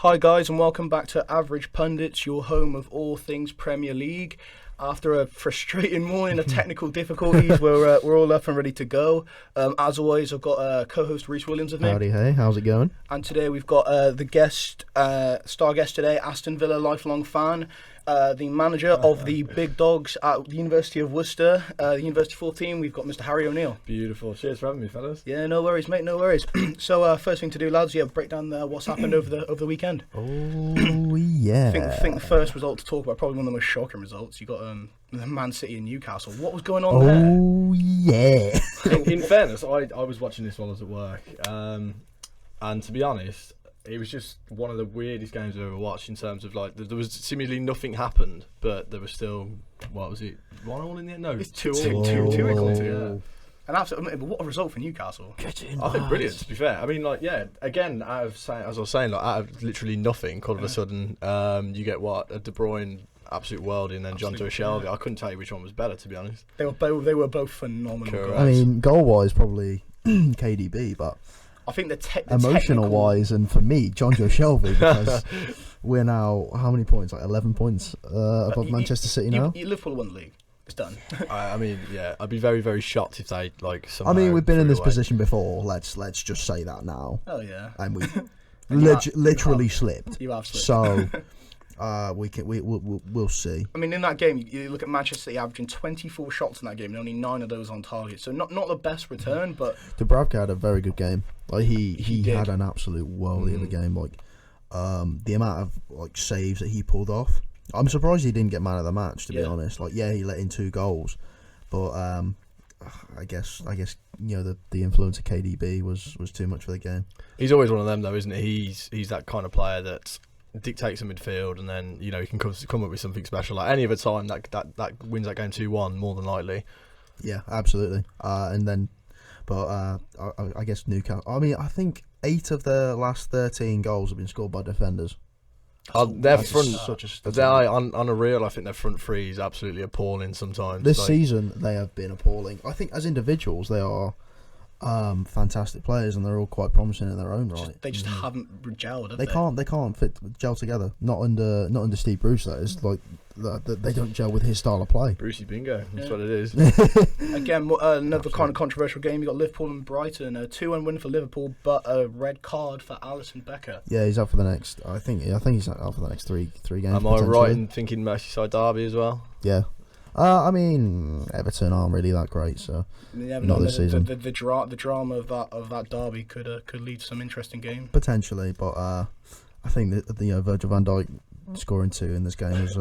Hi guys and welcome back to Average Pundits, your home of all things Premier League. After a frustrating morning of technical difficulties, we're all up and ready to go. As always, I've got co-host Reece Williams with me. Howdy, hey, how's it going? And today we've got the guest, star guest today, Aston Villa lifelong fan, the manager of the Big Dogs at the University of Worcester, the University 14. We've got Mr. Harry O'Neill. Beautiful. Cheers for having me, fellas. Yeah, no worries, mate, no worries. So first thing to do, lads, break down what's happened over the weekend. Oh, yeah. I think the first result to talk about, probably one of the most shocking results. You got Man City and Newcastle. What was going on there? Oh, yeah. In fairness, I was watching this while I was at work, and to be honest, it was just one of the weirdest games I've ever watched in terms of like there was seemingly nothing happened, but there was still, what was it, 1-1 in the end? No, It's 2-2. Yeah. And absolutely, what a result for Newcastle. I think brilliant, to be fair. I mean, like, yeah, again, as I was saying, like, out of literally nothing, all of a sudden, you get a De Bruyne absolute worldie, and then John Joe Shelby. I couldn't tell you which one was better, to be honest. They were both phenomenal. Correct. I mean, goal-wise, probably KDB, but I think the emotional-wise, and for me, John Joe Shelby, because we're now, how many points? Like 11 points above Manchester City now? Liverpool won the league. It's done. I mean, yeah, I'd be very, very shocked if they, like, somehow... I mean, we've been in this away. position before, let's just say that now. Oh, yeah. And we And literally slipped. You have slipped. So... we'll see. I mean, in that game, you look at Manchester City averaging 24 shots in that game, and only 9 of those on target. So not the best return, but Dubravka had a very good game. Like he did. had an absolute worldie of a game. Like the amount of like saves that he pulled off. I'm surprised he didn't get man of the match. To be honest, like he let in 2 goals, but I guess you know the influence of KDB was too much for the game. He's always one of them, though, isn't he? He's that kind of player that dictates the midfield, and then he can come up with something special. Like any other time, that wins that game 2-1 more than likely. Yeah, absolutely. I guess Newcastle. I mean, I think 8 of their last 13 goals have been scored by defenders. Their front, on a real, I think their front three is absolutely appalling sometimes. This season, they have been appalling. I think as individuals, they are fantastic players, and they're all quite promising in their own right. They just haven't gelled. They can't gel together. Not under Steve Bruce. That is like they don't gel with his style of play. Brucey bingo. That's what it is. Again, another kind of controversial game. You got Liverpool and Brighton. A 2-1 win for Liverpool, but a red card for Alisson Becker. Yeah, he's out for the next. I think he's out for the next three games. Am I right in thinking Merseyside derby as well? Yeah. I mean, Everton aren't really that great, so not this season. The drama of that derby could lead to some interesting game potentially, but I think that Virgil van Dijk scoring 2 in this game is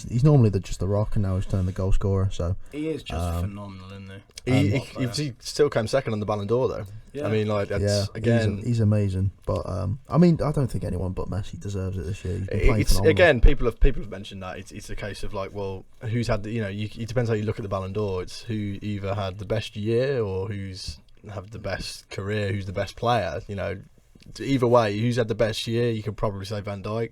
he's normally just the rock, and now he's turned the goal scorer. So he is just phenomenal, isn't he? He still came second on the Ballon d'Or, though. Yeah. I mean, like, again, he's amazing. But I mean, I don't think anyone but Messi deserves it this year. He's been playing phenomenal. Again, people have mentioned that it's a case of like, well, who's had the it depends how you look at the Ballon d'Or. It's who either had the best year or who's had the best career, who's the best player. Either way, who's had the best year, you could probably say Van Dijk.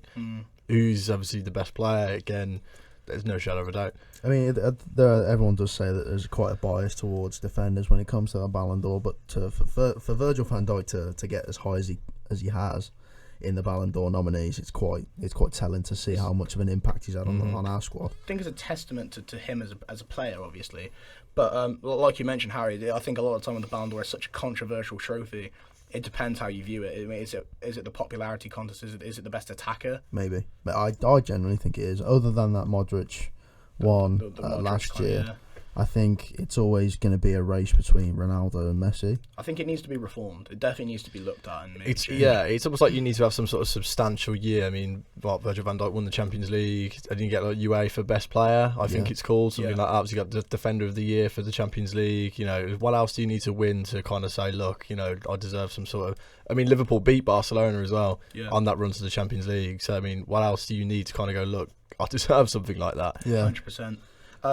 Who's obviously the best player, again, there's no shadow of a doubt. I mean, everyone does say that there's quite a bias towards defenders when it comes to the Ballon d'Or, but for Virgil van Dijk to get as high as he has in the Ballon d'Or nominees, it's quite telling to see how much of an impact he's had on our squad. I think it's a testament to him as a player, obviously. But like you mentioned, Harry, I think a lot of the time when the Ballon d'Or is such a controversial trophy, it depends how you view it. I mean, is it the popularity contest? Is it the best attacker? Maybe, but I genuinely think it is. Other than that Modric one the Modric last year, yeah. I think it's always going to be a race between Ronaldo and Messi. I think it needs to be reformed. It definitely needs to be looked at. And it's almost like you need to have some sort of substantial year. I mean, Virgil van Dijk won the Champions League, and you get like UEFA Best Player. I think it's called something like that. So you got the Defender of the Year for the Champions League. What else do you need to win to kind of say, look, I deserve some sort of. I mean, Liverpool beat Barcelona as well on that run to the Champions League. So I mean, what else do you need to kind of go, look, I deserve something like that? Yeah, 100%.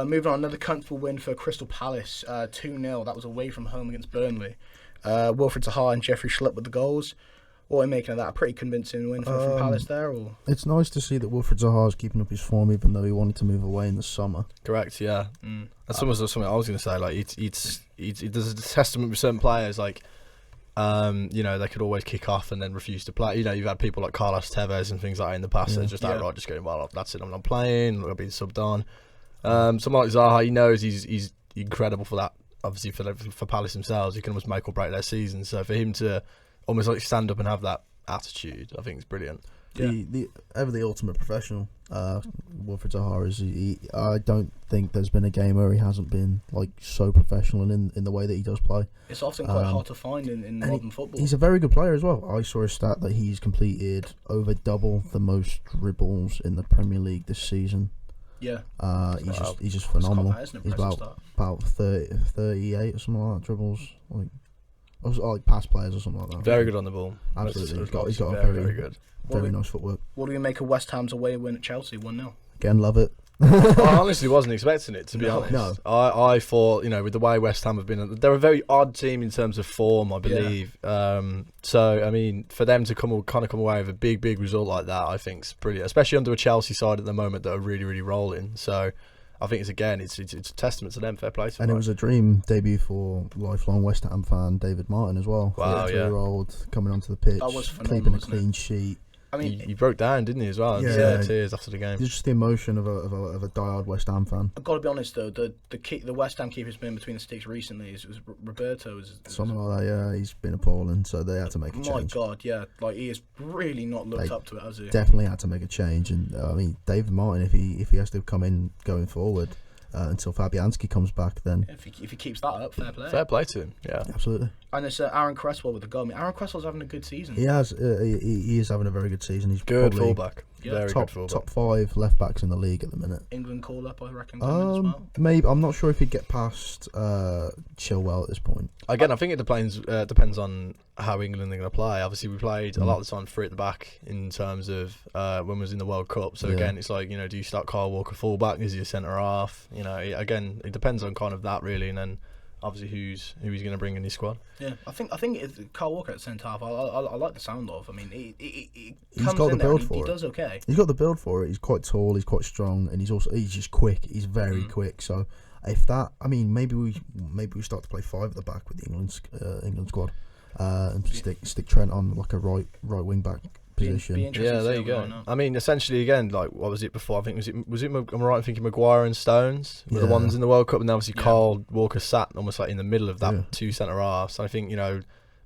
Moving on, another comfortable win for Crystal Palace, 2-0. That was away from home against Burnley. Wilfried Zaha and Jeffrey Schlupp with the goals. What are you making of that? A pretty convincing win from Palace there? Or? It's nice to see that Wilfried Zaha is keeping up his form, even though he wanted to move away in the summer. Correct, yeah. That's almost something I was going to say. Like, it's a testament with certain players. Like, they could always kick off and then refuse to play. You've had people like Carlos Tevez and things like that in the past that are just outright just going, well, that's it, I'm not playing, I'll be subbed on. Someone like Zaha, he knows he's incredible for that. Obviously, for Palace themselves, he can almost make or break their season. So for him to almost like stand up and have that attitude, I think is brilliant. The ultimate professional, Wilfried Zaha is. I don't think there's been a game where he hasn't been like so professional in the way that he does play. It's often quite hard to find in modern football. He's a very good player as well. I saw a stat that he's completed over double the most dribbles in the Premier League this season. Yeah. He's just phenomenal. He's about 38 or something like that dribbles, like pass players or something like that. Very good on the ball. Absolutely. He's got very, very good. Very nice footwork. What do we make of West Ham's away win at Chelsea 1-0? Again, love it. I honestly wasn't expecting it, to be honest. No. I thought, with the way West Ham have been, they're a very odd team in terms of form, I believe. So, I mean, for them to come away with a big result like that, I think is brilliant, especially under a Chelsea side at the moment that are really, really rolling. So, I think it's a testament to them. Fair play to them. And it was a dream debut for lifelong West Ham fan David Martin as well. Wow, 33-year-old coming onto the pitch, That was phenomenal, keeping a clean sheet. I mean, he broke down, didn't he, as well? Yeah. Tears after the game. It's just the emotion of a diehard West Ham fan. I've got to be honest though, the West Ham keeper's been between the sticks recently. It was Roberto. Something like that, yeah. He's been appalling, so they had to make a change. My God, yeah. Like, he has really not looked up to it, has he? Definitely had to make a change, and I mean, David Martin, if he has to come in going forward until Fabianski comes back, then if he keeps that up, fair play. Fair play to him, yeah. Absolutely. And it's Aaron Cresswell with the goal. I mean, Aaron Cresswell's having a good season. He has. He is having a very good season. He's Good probably fullback. Yeah. Very good fullback. Top 5 left backs in the league at the minute. England call up, I reckon. Coming as well. Maybe I'm not sure if he'd get past Chilwell at this point. Again, I think it depends on how England are going to play. Obviously, we played a lot of the time free at the back in terms of when we was in the World Cup. So again, it's like, do you start Kyle Walker fullback? Is he a centre half? Again, it depends on kind of that really, and then obviously who he's going to bring in his squad. Yeah, I think it's Kyle Walker at centre half. I like the sound of. I mean, he He's comes got in the there build and for he it. does okay. He's got the build for it. He's quite tall. He's quite strong, and he's just quick. He's very quick. So if that, I mean, maybe we start to play 5 at the back with the England squad, and stick Trent on like a right wing back position. Yeah, there you go. I mean, essentially, again, like what was it before? I think was it? I'm right in thinking Maguire and Stones were the ones in the World Cup, and then obviously Kyle Walker sat almost like in the middle of that two centre halves. I think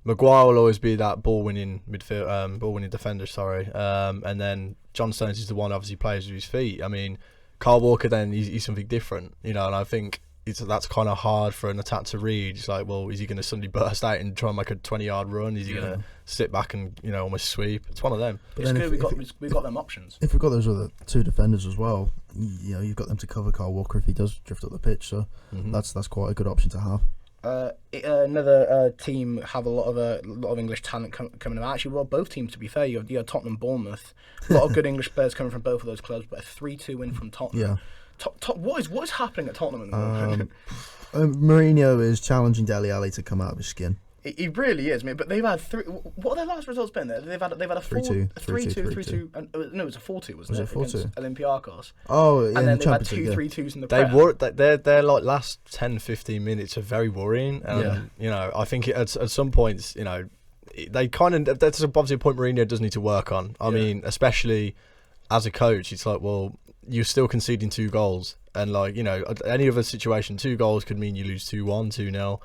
Maguire will always be that ball winning defender. And then John Stones is the one who obviously plays with his feet. I mean, Kyle Walker then he's something different, and I think that's kind of hard for an attack to read. It's like, well, is he going to suddenly burst out and try and make a 20-yard run? Is he going to sit back and almost sweep? It's one of them. But it's good we've got them options. If we've got those other 2 defenders as well, you've got them to cover Kyle Walker if he does drift up the pitch. So that's quite a good option to have. Another team have a lot of English talent coming out. Actually, well, both teams, to be fair, you have Tottenham, Bournemouth. A lot of good English players coming from both of those clubs, but a 3-2 win from Tottenham. Yeah. What is happening at Tottenham at the moment? Mourinho is challenging Dele Alli to come out of his skin. He really is, mate. But they've had 3. What have their last results been? They've had a 3-2, 3-2, and no, it was a 4-2, wasn't it? Was it 4-2 against Olympiacos? Oh, and then they've had 2 3-2s in the Prem. Their like last 10-15 minutes are very worrying. I think at some points, they kind of that's obviously a point Mourinho does need to work on. I mean, especially as a coach, it's like, well, you're still conceding 2 goals, and any other situation, 2 goals could mean you lose 2-1, 2-0,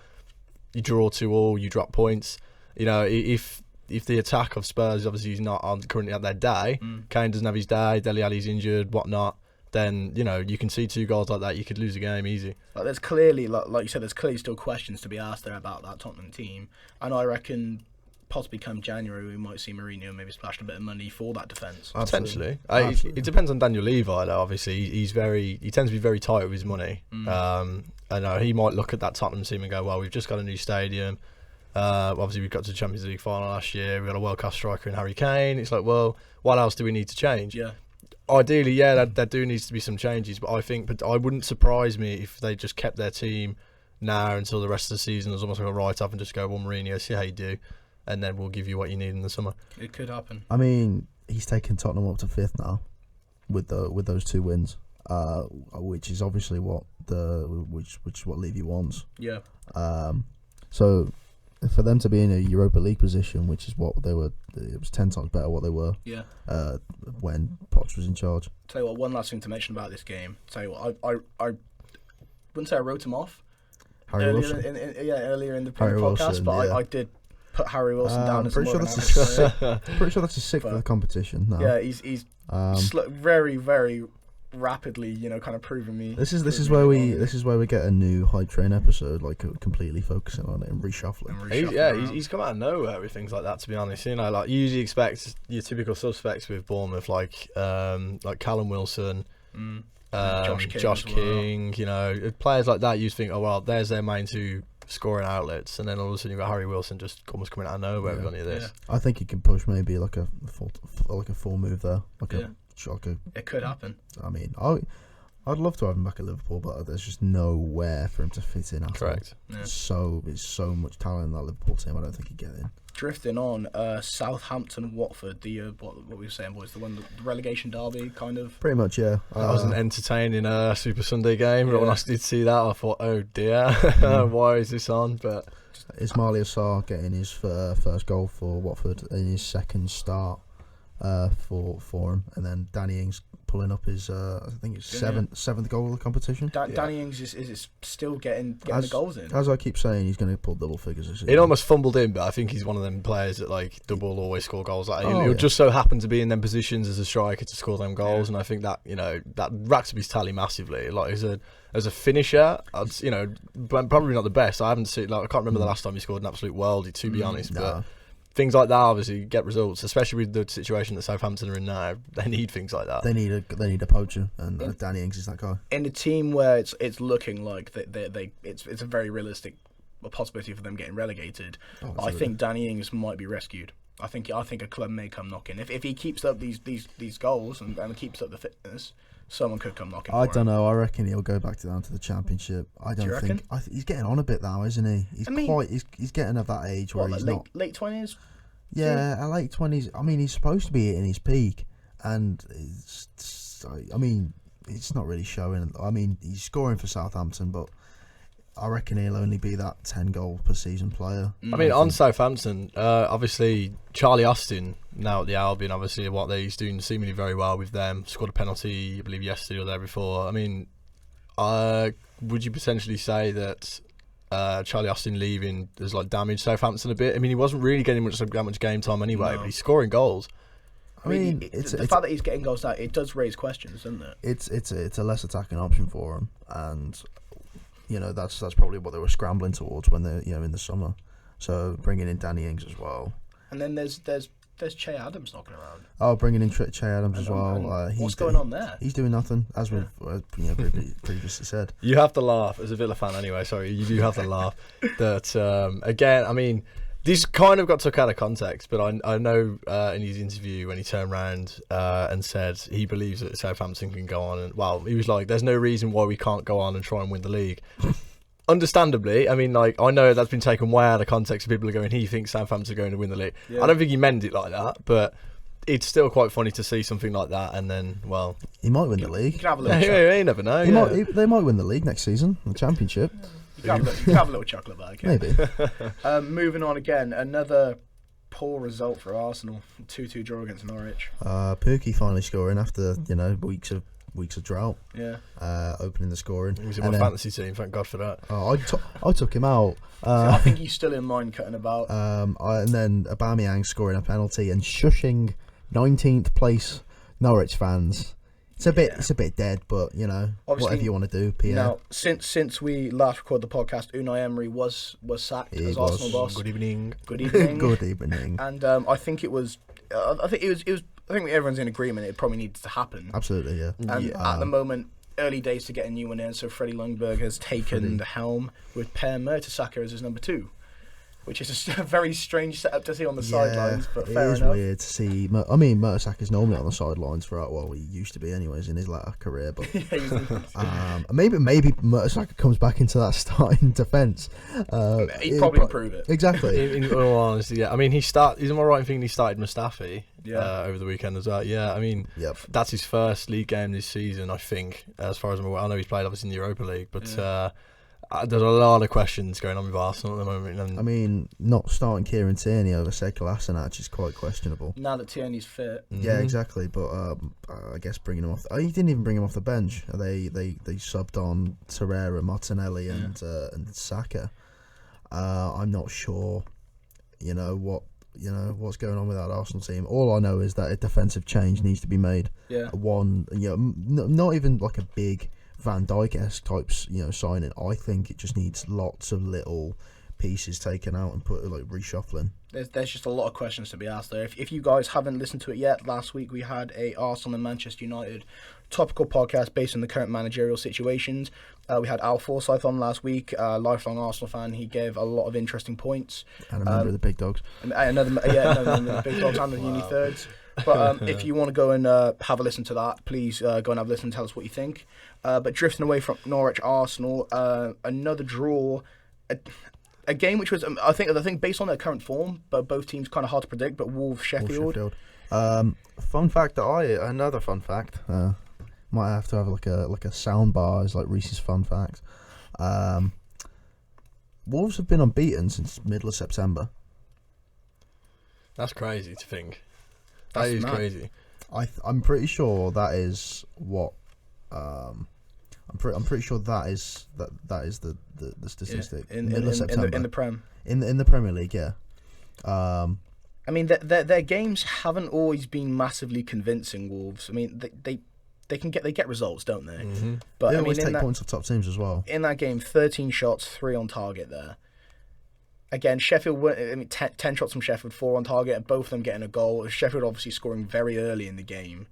you draw 2-2, you drop points. If the attack of Spurs obviously is not currently at their day, Kane doesn't have his day, Dele Alli's injured, whatnot, then you can see 2 goals like that, you could lose a game easy. There's clearly, like you said, there's clearly still questions to be asked there about that Tottenham team, and I reckon possibly come January we might see Mourinho maybe splash a bit of money for that defence. Potentially. It depends on Daniel Levi though. Obviously he tends to be very tight with his money. And he might look at that Tottenham team and go, well, we've just got a new stadium, obviously we got to the Champions League final last year, we've got a world class striker in Harry Kane. It's like, well, what else do we need to change? Ideally, there do needs to be some changes, but I wouldn't surprise me if they just kept their team now until the rest of the season as almost like a write-off and just go, well, Mourinho, see how you do, and then we'll give you what you need in the summer. It could happen. I mean, he's taken Tottenham up to 5th now with those 2 wins, which is obviously what Levy wants. Yeah. So for them to be in a Europa League position, which is what they were, it was 10 times better what they were. Yeah. When Poch was in charge. Tell you what, one last thing to mention about this game. Tell you what, I wouldn't say I wrote him off. Harry Wilson. Earlier in the Harry podcast, Wilson, but yeah. I did put Harry Wilson down as pretty more sure of an that's average player. pretty sure that's his sixth of the competition now. Yeah, he's very, very rapidly, kind of proving me. This is where we get a new Hype Train episode, like completely focusing on it and reshuffling. He's come out of nowhere with things like that. To be honest, like you usually expect your typical suspects with Bournemouth, like Callum Wilson, Josh King. Players like that. You think, oh well, there's their main two scoring outlets, and then all of a sudden you've got Harry Wilson just almost coming out of nowhere with any of this. I think he can push maybe like a full move there, It could happen. I mean, I'd love to have him back at Liverpool, but there's just nowhere for him to fit in. Correct. Yeah. It's so much talent in that Liverpool team. I don't think he'd get in. Drifting on, Southampton, Watford, the what we were saying, boys, the relegation derby, kind of. Pretty much, yeah. That was an entertaining Super Sunday game. But when I did see that, I thought, oh dear, why is this on? But Ismail Assar getting his first goal for Watford in his second start for him, and then Danny Ings pulling up his I think it's seventh goal of the competition. Danny Ings is still getting the goals in. As I keep saying, he's going to pull double figures this season. It almost fumbled in, but I think he's one of them players that like double always score goals. Like he'll just so happen to be in them positions as a striker to score them goals, and I think that that racks up his tally massively. Like as a finisher, probably not the best. I haven't seen I can't remember the last time he scored an absolute worldie, to be honest. But things like that obviously get results, especially with the situation that Southampton are in now. They need things like that. They need a poacher, and Danny Ings is that guy. In a team where it's looking like it's a very realistic possibility for them getting relegated. I think Danny Ings might be rescued. I think a club may come knocking if he keeps up these goals and keeps up the fitness. Someone could come knocking. I don't know. I reckon he'll go back down to the Championship. I don't think. He's getting on a bit now, isn't he? He's getting of that age where he's not late 20s. Yeah, late 20s. I mean, he's supposed to be hitting his peak, and it's not really showing. I mean, he's scoring for Southampton, but I reckon he'll only be that 10 goal per season player. I mean, on Southampton, obviously Charlie Austin now at the Albion, obviously he's doing seemingly very well with them. Scored a penalty, I believe, yesterday or there before. I mean, would you potentially say that Charlie Austin leaving has damaged Southampton a bit? I mean, he wasn't really getting that much game time anyway, but he's scoring goals. I mean, the fact that he's getting goals now, it does raise questions, doesn't it? It's a less attacking option for him, and that's probably what they were scrambling towards when they're in the summer. So bringing in Danny Ings as well, and then there's Che Adams knocking around. Oh, bringing in Che Adams as well. What's going on there? He's doing nothing, as we've previously said. You have to laugh as a Villa fan, anyway. Sorry, you do have to laugh. That again, I mean, this kind of got took out of context, but I know in his interview when he turned around and said he believes that Southampton can go on, and he was like, "There's no reason why we can't go on and try and win the league." Understandably, I mean, I know that's been taken way out of context. People are going, he thinks Southampton are going to win the league. Yeah. I don't think he meant it like that, but it's still quite funny to see something like that, and then, he might win the league. You can have a little you never know. They might win the league next season, the Championship. You can have a little chocolate bag. Maybe. Moving on again, another poor result for Arsenal. 2-2 draw against Norwich. Pukki finally scoring after weeks of drought. Yeah. Opening the scoring. He was in my fantasy team. Thank God for that. I took him out. I think he's still in mine, cutting about. And then Aubameyang scoring a penalty and shushing 19th place Norwich fans. It's a bit dead, but obviously, whatever you want to do, Pierre. Now, since we last recorded the podcast, Unai Emery was sacked as Arsenal boss. Good evening. Good evening. Good evening. And I think it was. I think everyone's in agreement. It probably needs to happen. Absolutely, yeah. And at the moment, early days to get a new one in. So Freddie Ljungberg has taken the helm with Per Mertesacker as his number 2. Which is a very strange setup to see on the sidelines, but fair enough. It is weird to see. I mean, Mertesacker normally on the sidelines he used to be anyways in his latter career. But maybe Mertesacker comes back into that starting defence. He'd probably improve it. Exactly. In all honesty, yeah. I mean, he's am I right in thinking he started Mustafi over the weekend as well? Yeah, I mean, that's his first league game this season, I think, as far as I'm aware. I know he's played obviously in the Europa League, but... there's a lot of questions going on with Arsenal at the moment. And I mean, not starting Kieran Tierney over Sead Kolasinac is quite questionable. Now that Tierney's fit. Yeah, exactly. But I guess bringing him off. He didn't even bring him off the bench. They subbed on Torreira, Martinelli, and Saka. I'm not sure. What's going on with that Arsenal team. All I know is that a defensive change needs to be made. Yeah. Not even like a big Van Dijk-esque types, signing. I think it just needs lots of little pieces taken out and put like reshuffling. There's just a lot of questions to be asked there. If you guys haven't listened to it yet, last week we had a Arsenal and Manchester United topical podcast based on the current managerial situations. We had Al Forsyth on last week, lifelong Arsenal fan. He gave a lot of interesting points. And a member of the Big Dogs. Another member of the Big Dogs and the Uni Thirds. But if you want to go and have a listen to that, please go and have a listen and tell us what you think. But drifting away from Norwich Arsenal, another draw, a game which was I think based on their current form, but both teams kind of hard to predict. But Wolves Sheffield. Another fun fact. Might have to have like a sound bar as like Reese's fun facts. Wolves have been unbeaten since middle of September. That's crazy to think. That is crazy. I'm pretty sure that is what. I'm pretty sure that is the statistic. Yeah. In the Prem. In the Premier League, yeah. I mean, their games haven't always been massively convincing. Wolves. I mean, they get results, don't they? Mm-hmm. But they always take points off top teams as well. In that game, 13 shots, 3 on target there. Again, Sheffield, 10 shots from Sheffield, 4 on target, and both of them getting a goal. Sheffield obviously scoring very early in the game.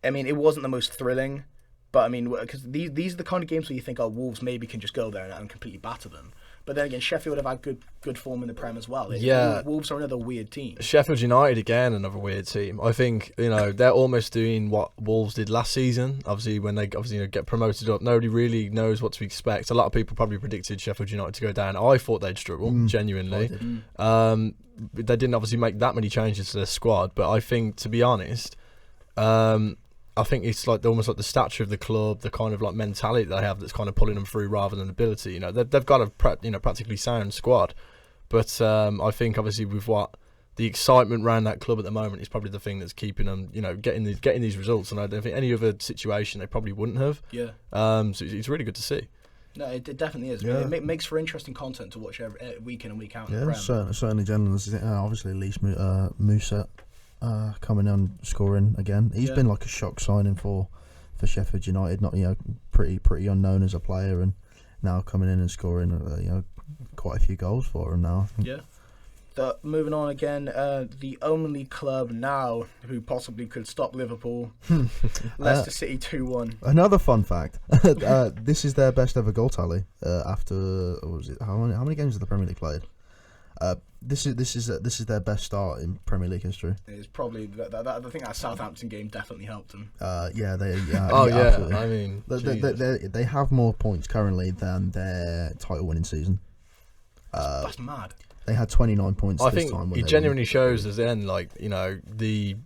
I mean, it wasn't the most thrilling, but I mean, because these are the kind of games where you think, Wolves maybe can just go there and completely batter them. But then again, Sheffield have had good form in the Prem as well. Wolves are another weird team. Sheffield United, again, another weird team. I think, they're almost doing what Wolves did last season. Obviously, when they get promoted up, nobody really knows what to expect. A lot of people probably predicted Sheffield United to go down. I thought they'd struggle, genuinely. They didn't obviously make that many changes to their squad, but I think, to be honest, I think it's like almost like the stature of the club, the kind of like mentality they have that's kind of pulling them through rather than ability. They've got a practically sound squad, but I think obviously with what the excitement around that club at the moment is probably the thing that's keeping them, getting these results. And I don't think any other situation they probably wouldn't have. Yeah. So it's really good to see. No, it definitely is. Yeah. It makes for interesting content to watch week in and week out. Yeah, in the Prem. certainly, gentlemen. Obviously, Lise Musa. Coming on scoring again. He's been like a shock signing for Sheffield United. Not pretty unknown as a player, and now coming in and scoring quite a few goals for him now. I think. Yeah. Moving on again, the only club now who possibly could stop Liverpool, Leicester City 2-1. Another fun fact: this is their best ever goal tally after how many games have the Premier League played? This is their best start in Premier League history. It's probably I think that Southampton game definitely helped them. Absolutely. I mean, they have more points currently than their title-winning season. That's mad. They had 29 points. I think it genuinely shows us then, the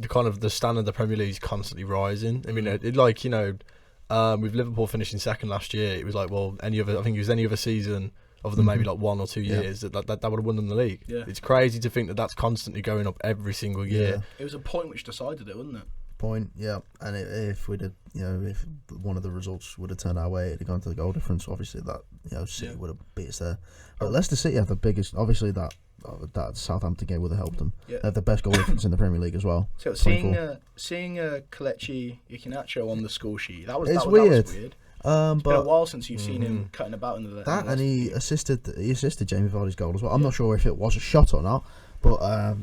kind of the standard of the Premier League is constantly rising. I mean, with Liverpool finishing second last year, it was like, well, any other season other than maybe like 1 or 2 years that would have won them the league. Yeah. It's crazy to think that that's constantly going up every single year. Yeah. It was a point which decided it, wasn't it? Point, yeah. And if we'd have, if one of the results would have turned our way, it'd have gone to the goal difference. Obviously, that City would have beat us there. But Leicester City have the biggest. Obviously, that Southampton game would have helped them. Yeah. They have the best goal difference in the Premier League as well. So seeing Kelechi Iheanacho on the score sheet, that was weird. It's but been a while since you've seen him cutting about in the and he assisted Jamie Vardy's goal as well. I'm not sure if it was a shot or not, but I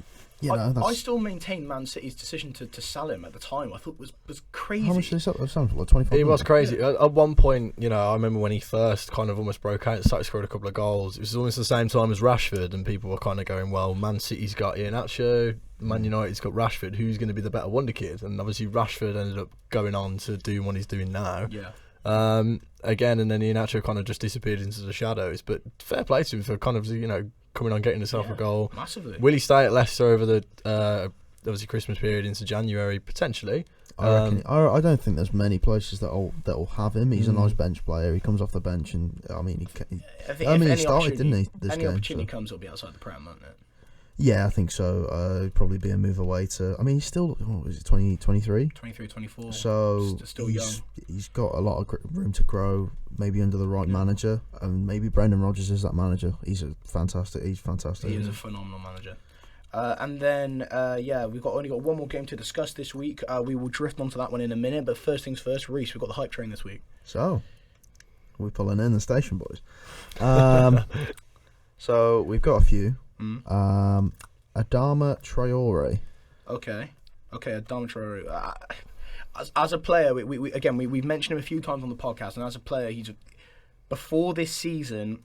still maintain Man City's decision to sell him at the time. I thought was crazy. How much did they sell? It sounds like 25. It was crazy. Yeah. At one point, I remember when he first kind of almost broke out and started scoring a couple of goals. It was almost the same time as Rashford, and people were kind of going, "Well, Man City's got Iheanacho, Man United's got Rashford. Who's going to be the better wonder kid?" And obviously, Rashford ended up going on to do what he's doing now. Yeah. Again, and then Iheanacho kind of just disappeared into the shadows. But fair play to him for kind of coming on, getting himself a goal. Massively. Will he stay at Leicester over the obviously Christmas period into January potentially? I don't think there's many places that'll have him. He's a nice bench player. He comes off the bench, and I mean, he started, didn't he? This any game, opportunity comes, he'll be outside the Prem, won't it? Yeah, I think so. It'd probably be a move away to. I mean, he's still. What is it? 23? 23, 24. So still young. He's got a lot of room to grow. Maybe under the right manager, and maybe Brendan Rodgers is that manager. He's fantastic. He is a phenomenal manager. And then, we've only got one more game to discuss this week. We will drift onto that one in a minute. But first things first, Reece, we've got the hype train this week. So, we're pulling in the station, boys. So we've got a few. Adama Traore. Okay, Adama Traore. As a player, we've mentioned him a few times on the podcast, and as a player, before this season,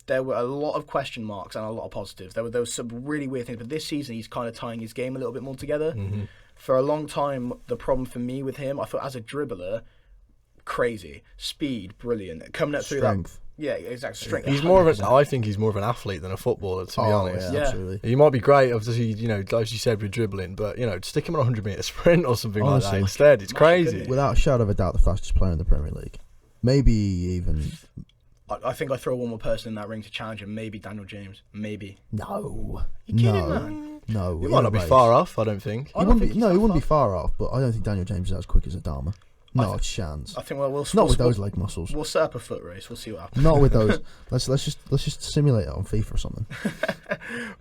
there were a lot of question marks and a lot of positives. There was some really weird things, but this season he's kind of tying his game a little bit more together. Mm-hmm. For a long time, the problem for me with him, I thought as a dribbler, crazy, speed, brilliant, coming up through that. Yeah, exactly. Strength. I think he's more of an athlete than a footballer, to be honest. Yeah, absolutely. He might be great, obviously, like you said, with dribbling, but stick him on a 100-metre sprint or something like that instead. It's crazy. Without a shadow of a doubt, the fastest player in the Premier League. Maybe even. I think I throw one more person in that ring to challenge him. Maybe Daniel James. Maybe. No. You kidding, man? No. He might not be far off. I don't think. He wouldn't be far off. But I don't think Daniel James is as quick as Adama. Not a chance. I think we'll not with those leg muscles. We'll set up a foot race. We'll see what happens. Not with those. Let's just simulate it on FIFA or something.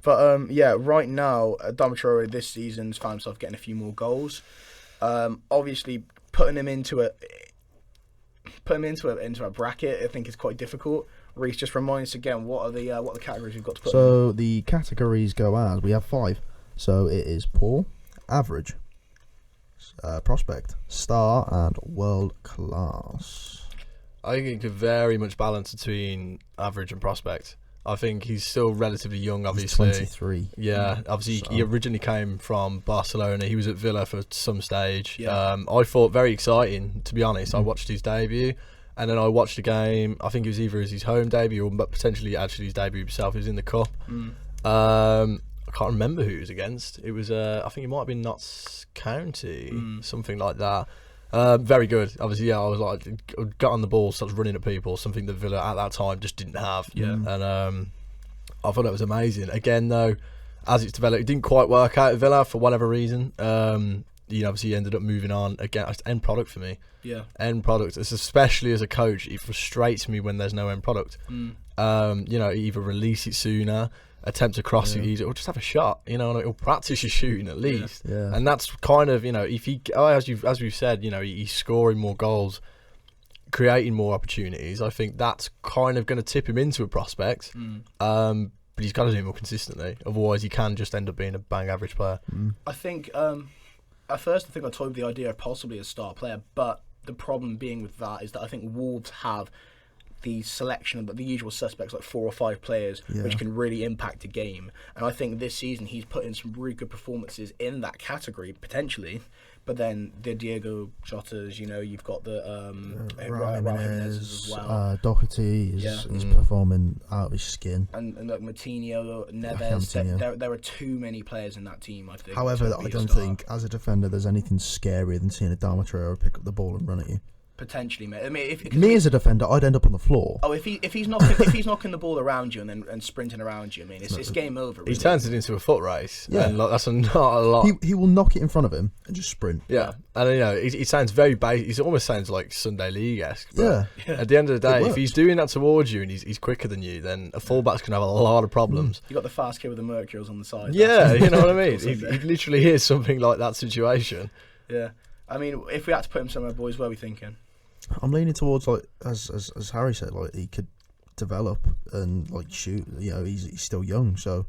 But right now, Adama Traore this season's found himself getting a few more goals. Obviously, putting him into a bracket, I think is quite difficult. Reece, just remind us again what are the categories we've got to put. So the categories go as we have 5. So it is poor, average, prospect, star, and world class. I think it could very much balance between average and prospect. I think he's still relatively young, obviously. He's 23. Yeah, obviously he originally came from Barcelona. He was at Villa for some stage. Yeah. I thought very exciting, to be honest. I watched his debut, and then I watched the game. I think it was either his home debut or potentially actually his debut himself. He was in the cup. I can't remember who he was against. It was, I think it might have been Notts County, something like that. Very good. Obviously, I was like, got on the ball, started running at people, something that Villa at that time just didn't have. Yeah. And I thought that was amazing. Again, though, as it's developed, it didn't quite work out at Villa for whatever reason. Obviously, he ended up moving on. Again, it's end product for me. Yeah. End product. Especially as a coach, it frustrates me when there's no end product. Either release it sooner, attempt to cross it easier, or just have a shot, and he'll practice your shooting at least. Yeah. And that's kind of, if he, as we've said, he's scoring more goals, creating more opportunities. I think that's kind of going to tip him into a prospect. But he's got to do it more consistently. Otherwise, he can just end up being a bang average player. I think at first, I toyed with the idea of possibly a star player, but the problem being with that is that I think Wolves have the selection of the usual suspects, like 4 or 5 players, which can really impact a game. And I think this season he's put in some really good performances in that category, potentially. But then the Diego Jotas, you've got the Raul Jimenez as well. Doherty is performing out of his skin. And like Moutinho, Neves, there are too many players in that team, I think. However, I don't think, as a defender, there's anything scarier than seeing Adama Traore pick up the ball and run at you. Potentially, mate. I mean, as a defender, I'd end up on the floor. Oh, if he's knocking the ball around you and sprinting around you, I mean, it's game over. Really. He turns it into a foot race. Yeah, and that's not a lot. He will knock it in front of him and just sprint. Yeah, and it sounds very basic. It almost sounds like Sunday League-esque. Yeah. At the end of the day, if he's doing that towards you and he's quicker than you, then a fullback's gonna have a lot of problems. You got the fast kid with the Mercurials on the side. Yeah, you know what I mean. He literally is something like that situation. Yeah, I mean, if we had to put him somewhere, boys, where are we thinking? I'm leaning towards, like, as Harry said, like, he could develop and, like, shoot. He's still young, so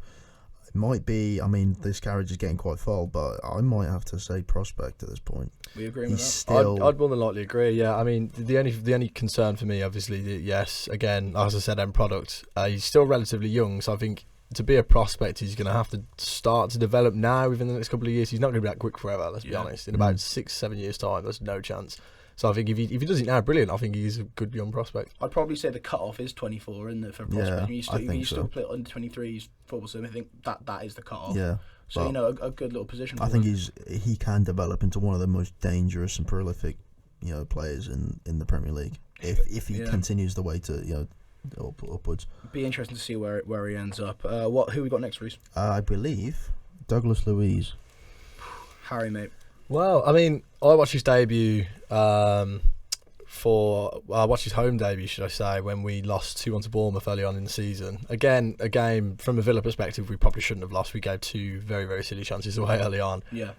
it might be. I mean, this carriage is getting quite full, but I might have to say prospect at this point. We agree with that. I'd more than likely agree. Yeah, I mean, the only concern for me, obviously, yes, again, as I said, end product. He's still relatively young, so I think to be a prospect, he's going to have to start to develop now within the next couple of years. He's not going to be that quick forever. Let's be honest. In about 6-7 years' time, there's no chance. So I think if he does it now, brilliant. I think he's a good young prospect. I'd probably say the cut-off is 24, isn't it, for prospect? Yeah, you still play under 23s football, so I think that is the cut-off. Yeah. So, a good little position. I think he can develop into one of the most dangerous and prolific, players in the Premier League if he continues the way to upwards. Be interesting to see where he ends up. Who we got next, Reece? I believe Douglas Luiz. Harry, mate. Well, I mean, I watched his debut. I watched his home debut, should I say, when we lost 2-1 to Bournemouth early on in the season. Again, a game from a Villa perspective we probably shouldn't have lost. We gave 2 very, very silly chances away early on. Yeah.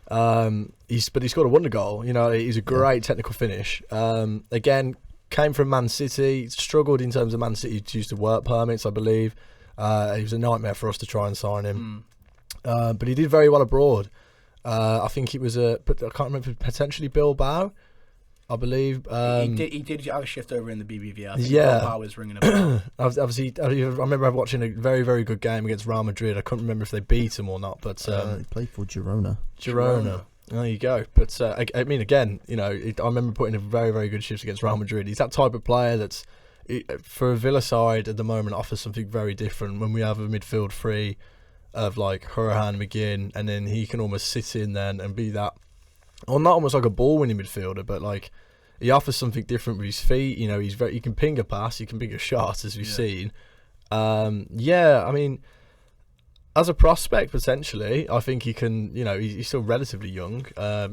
He scored a wonder goal. He's a great technical finish. Again, came from Man City, struggled in terms of Man City to use the work permits, I believe. It was a nightmare for us to try and sign him. But he did very well abroad. I think it was I can't remember, potentially Bilbao, I believe. He did have a shift over in the BBVA. I think yeah. Bilbao was ringing a bell. Obviously, I remember watching a very, very good game against Real Madrid. I couldn't remember if they beat him or not, but He played for Girona. There you go. But I mean, again, I remember putting a very, very good shift against Real Madrid. He's that type of player that's, for a Villa side at the moment, offers something very different. When we have a midfield free of like Hourihane, McGinn, and then he can almost sit in then and be that, or not almost like a ball-winning midfielder, but like he offers something different with his feet. He can ping a pass, he can ping a shot, as we've seen. I mean, as a prospect, potentially, I think he can, he's still relatively young.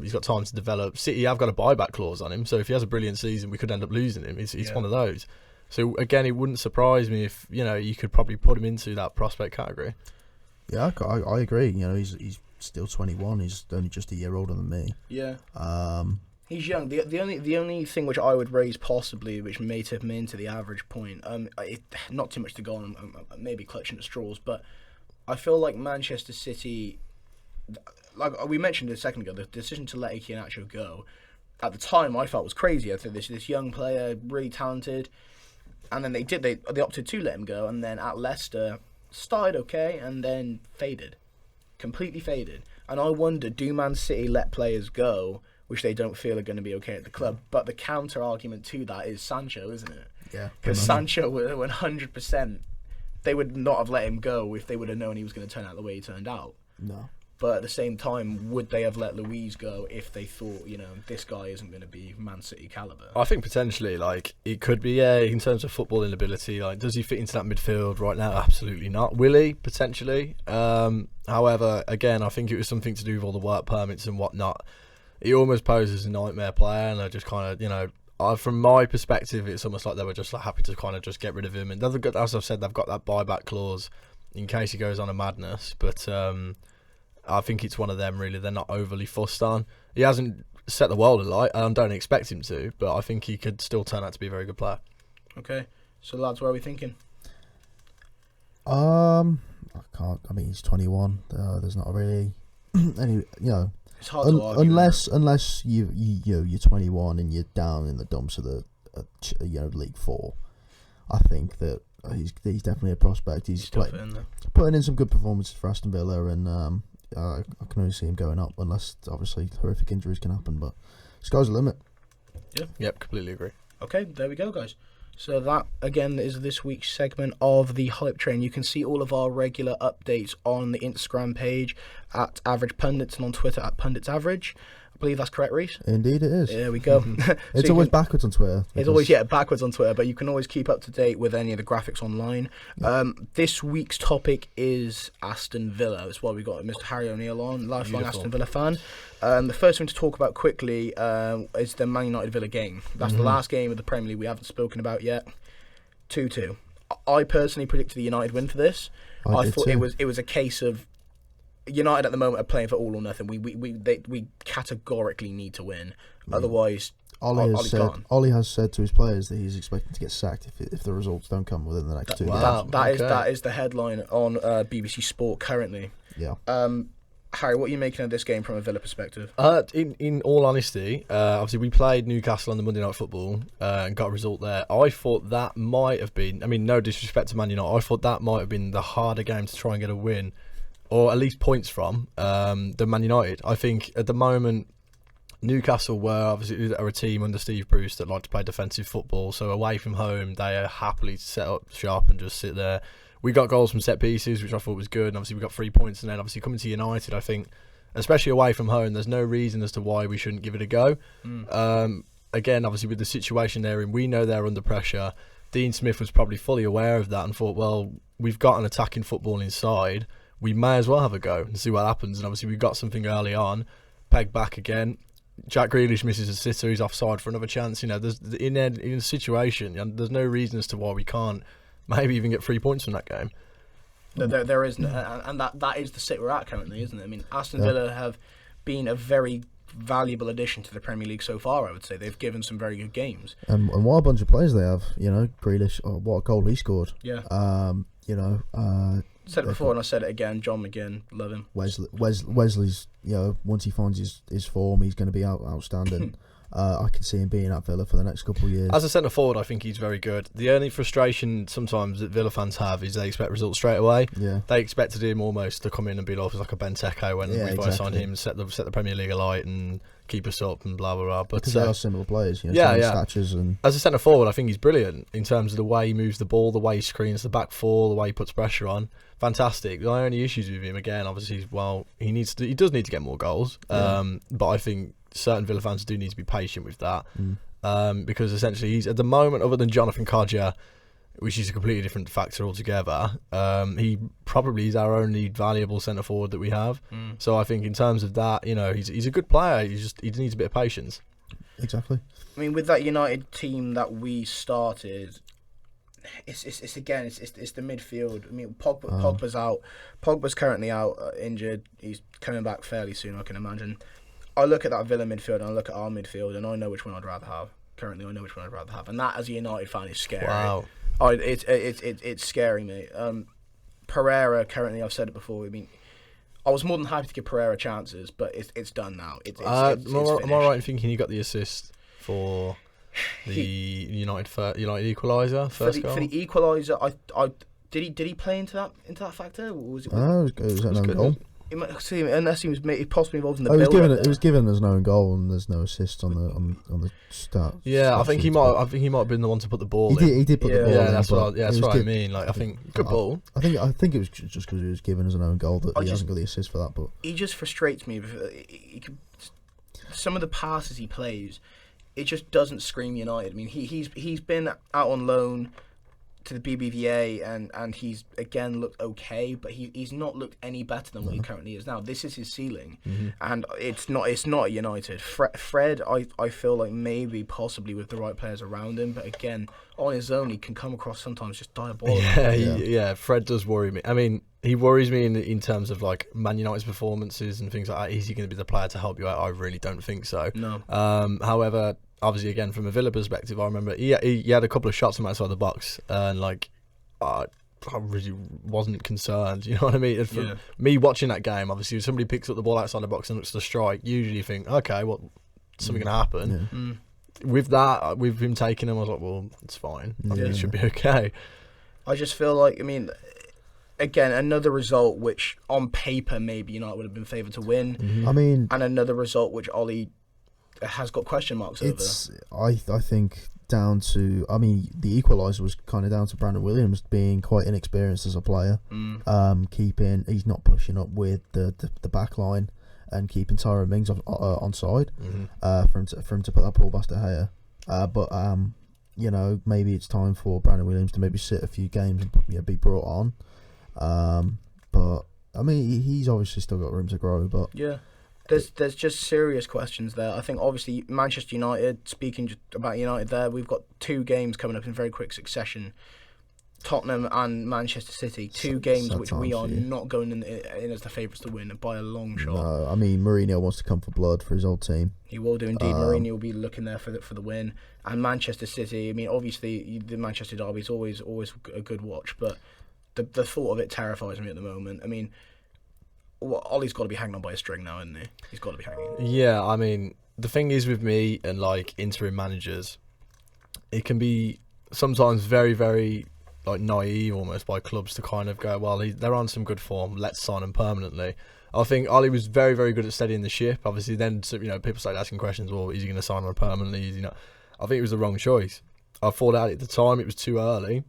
He's got time to develop. City have got a buyback clause on him, so if he has a brilliant season, we could end up losing him. He's one of those. So, again, it wouldn't surprise me if, you could probably put him into that prospect category. Yeah, I agree. He's still 21. He's only just a year older than me. Yeah. He's young. The only thing which I would raise possibly, which may tip him into the average point, not too much to go on, maybe clutching at straws, but I feel like Manchester City, like we mentioned a second ago, the decision to let Iheanacho go, at the time I felt was crazy. I think this young player, really talented, and then they opted to let him go, and then at Leicester started okay and then completely faded. And I wonder, do Man City let players go which they don't feel are going to be okay at the club? But the counter argument to that is Sancho, isn't it? Yeah. Because Sancho, 100%, they would not have let him go if they would have known he was going to turn out the way he turned out. No. But at the same time, would they have let Luiz go if they thought, this guy isn't going to be Man City calibre? I think potentially, it could be, in terms of footballing ability, does he fit into that midfield right now? Absolutely not. Will he? Potentially. However, again, I think it was something to do with all the work permits and whatnot. He almost poses a nightmare player, and I just kind of, from my perspective, it's almost like they were just happy to kind of just get rid of him. And as I've said, they've got that buyback clause in case he goes on a madness. But I think it's one of them, really. They're not overly fussed on. He hasn't set the world alight, and I don't expect him to, but I think he could still turn out to be a very good player. Okay. So, lads, what are we thinking? I can't. I mean, he's 21. There's not really any, It's hard to argue. Unless you're 21 and you're down in the dumps of the League 4. I think that he's definitely a prospect. He's putting in some good performances for Aston Villa, and I can only see him going up, unless obviously horrific injuries can happen. But sky's the limit. Yeah. Yep, completely agree. Okay, there we go, guys. So that, again, is this week's segment of the Hype Train. You can see all of our regular updates on the Instagram page at Average Pundits and on Twitter at Pundits Average. I believe that's correct, Reece? Indeed it is. There we go. It's always backwards on Twitter. It's always, backwards on Twitter, but you can always keep up to date with any of the graphics online. Yeah. This week's topic is Aston Villa. That's why we got Mr. Harry O'Neill on, lifelong Aston Villa fan. The first thing to talk about quickly is the Man United Villa game. That's the last game of the Premier League we haven't spoken about yet. 2-2. I personally predicted the United win for this. I thought it was a case of United at the moment are playing for all or nothing. We categorically need to win. Yeah. Otherwise, Ollie has said to his players that he's expecting to get sacked if the results don't come within the next 2 days. That is the headline on BBC Sport currently. Yeah. Harry, what are you making of this game from a Villa perspective? In all honesty, obviously we played Newcastle on the Monday Night Football and got a result there. I thought that might have been, no disrespect to Man United, I thought that might have been the harder game to try and get a win, or at least points from, than Man United. I think at the moment, Newcastle are a team under Steve Bruce that like to play defensive football. So away from home, they are happily set up shop and just sit there. We got goals from set pieces, which I thought was good. And obviously we got 3 points. And then obviously coming to United, I think, especially away from home, there's no reason as to why we shouldn't give it a go. Again, obviously with the situation they're in, we know they're under pressure. Dean Smith was probably fully aware of that and thought, well, we've got an attacking football inside. We may as well have a go and see what happens. And obviously we got something early on. Peg back again. Jack Grealish misses a sitter. He's offside for another chance. You know, there's in a situation, and there's no reason as to why we can't maybe even get 3 points from that game. There isn't, and that is the sit we're at currently, isn't it? I mean, Aston Villa have been a very valuable addition to the Premier League so far. I would say they've given some very good games. And what a bunch of players they have. You know, Grealish. Oh, what a goal he scored. Yeah. You know. Said it before and I said it again. John McGinn, love him. Wesley's, you know, once he finds his form, he's going to be outstanding. I can see him being at Villa for the next couple of years. As a centre forward, I think he's very good. The only frustration sometimes that Villa fans have is they expect results straight away. Yeah. They expected him almost to come in and be like a Benteke when we first signed him, set the Premier League alight and keep us up and blah blah blah. But because they are similar players, you know, statures and. As a centre forward, I think he's brilliant in terms of the way he moves the ball, the way he screens the back four, the way he puts pressure on. Fantastic. The only issues with him again, obviously, he does need to get more goals. But I think certain Villa fans do need to be patient with that because essentially he's at the moment, other than Jonathan Kodjia, which is a completely different factor altogether, he probably is our only valuable centre forward that we have. So I think in terms of that, you know, he's a good player. He needs a bit of patience. Exactly. I mean, with that United team that we started, it's the midfield. I mean, Pogba's out. Pogba's currently out, injured. He's coming back fairly soon, I can imagine. I look at that Villa midfield and I look at our midfield and I know which one I'd rather have. Currently, I know which one I'd rather have, and that, as a United fan, is scary. Wow. It's scary, mate. Pereira, currently, I've said it before. I mean, I was more than happy to give Pereira chances, but it's done now. Am I right in thinking he got the assist for the United equaliser first goal? For the equaliser, did he play into that factor? Or was it? It was an own goal. Unless he was possibly involved in the build. It was given as an own goal, and there's no assist on the start. Yeah, I think he might have been the one to put the ball in. He did put the ball in. Yeah, that's what I mean. Like, I think good ball. I think it was just because he was given as an own goal that he hasn't got the assist for that. But he just frustrates me. Some of the passes he plays, it just doesn't scream United. I mean, he's been out on loan to the BBVA and he's again looked okay, but he's not looked any better than what he currently is now. This is his ceiling, and it's not United. Fred, I feel like maybe possibly with the right players around him, but again on his own he can come across sometimes just diabolical. Yeah, Fred does worry me. I mean, he worries me in terms of like Man United's performances and things like that. Is he going to be the player to help you out? I really don't think so. No. However, obviously, again, from a Villa perspective, I remember he had a couple of shots from outside the box, and like, I really wasn't concerned. You know what I mean? From me watching that game, obviously, if somebody picks up the ball outside the box and looks to strike, usually you think, okay, well, something going to happen. With that, with him taking him, I was like, well, it's fine. I think it should be okay. I just feel like, I mean, again, another result which on paper maybe United would have been favoured to win. I mean, and another result which Ollie has got question marks over. I think down to, I mean, the equaliser was kind of down to Brandon Williams being quite inexperienced as a player. He's not pushing up with the back line and keeping Tyrone Mings on side for him to put that ball past De Gea. But you know, maybe it's time for Brandon Williams to maybe sit a few games and be brought on. But I mean, he's obviously still got room to grow. But yeah. There's just serious questions there. I think obviously Manchester United, speaking about United there, we've got 2 games coming up in very quick succession. Tottenham and Manchester City, 2 games which we are not going in as the favourites to win by a long shot. No, I mean, Mourinho wants to come for blood for his old team. He will do indeed. Mourinho will be looking there for the win. And Manchester City, I mean, obviously the Manchester derby is always a good watch, but the thought of it terrifies me at the moment. I mean, Ollie's got to be hanging on by a string now, isn't he? He's got to be hanging. Yeah, I mean, the thing is with me and like interim managers, it can be sometimes very, very like naive almost by clubs to kind of go, well, they're on some good form, let's sign them permanently. I think Ollie was very, very good at steadying the ship. Obviously, then people started asking questions. Well, is he going to sign on permanently? Is he not? I think it was the wrong choice. I thought at the time it was too early,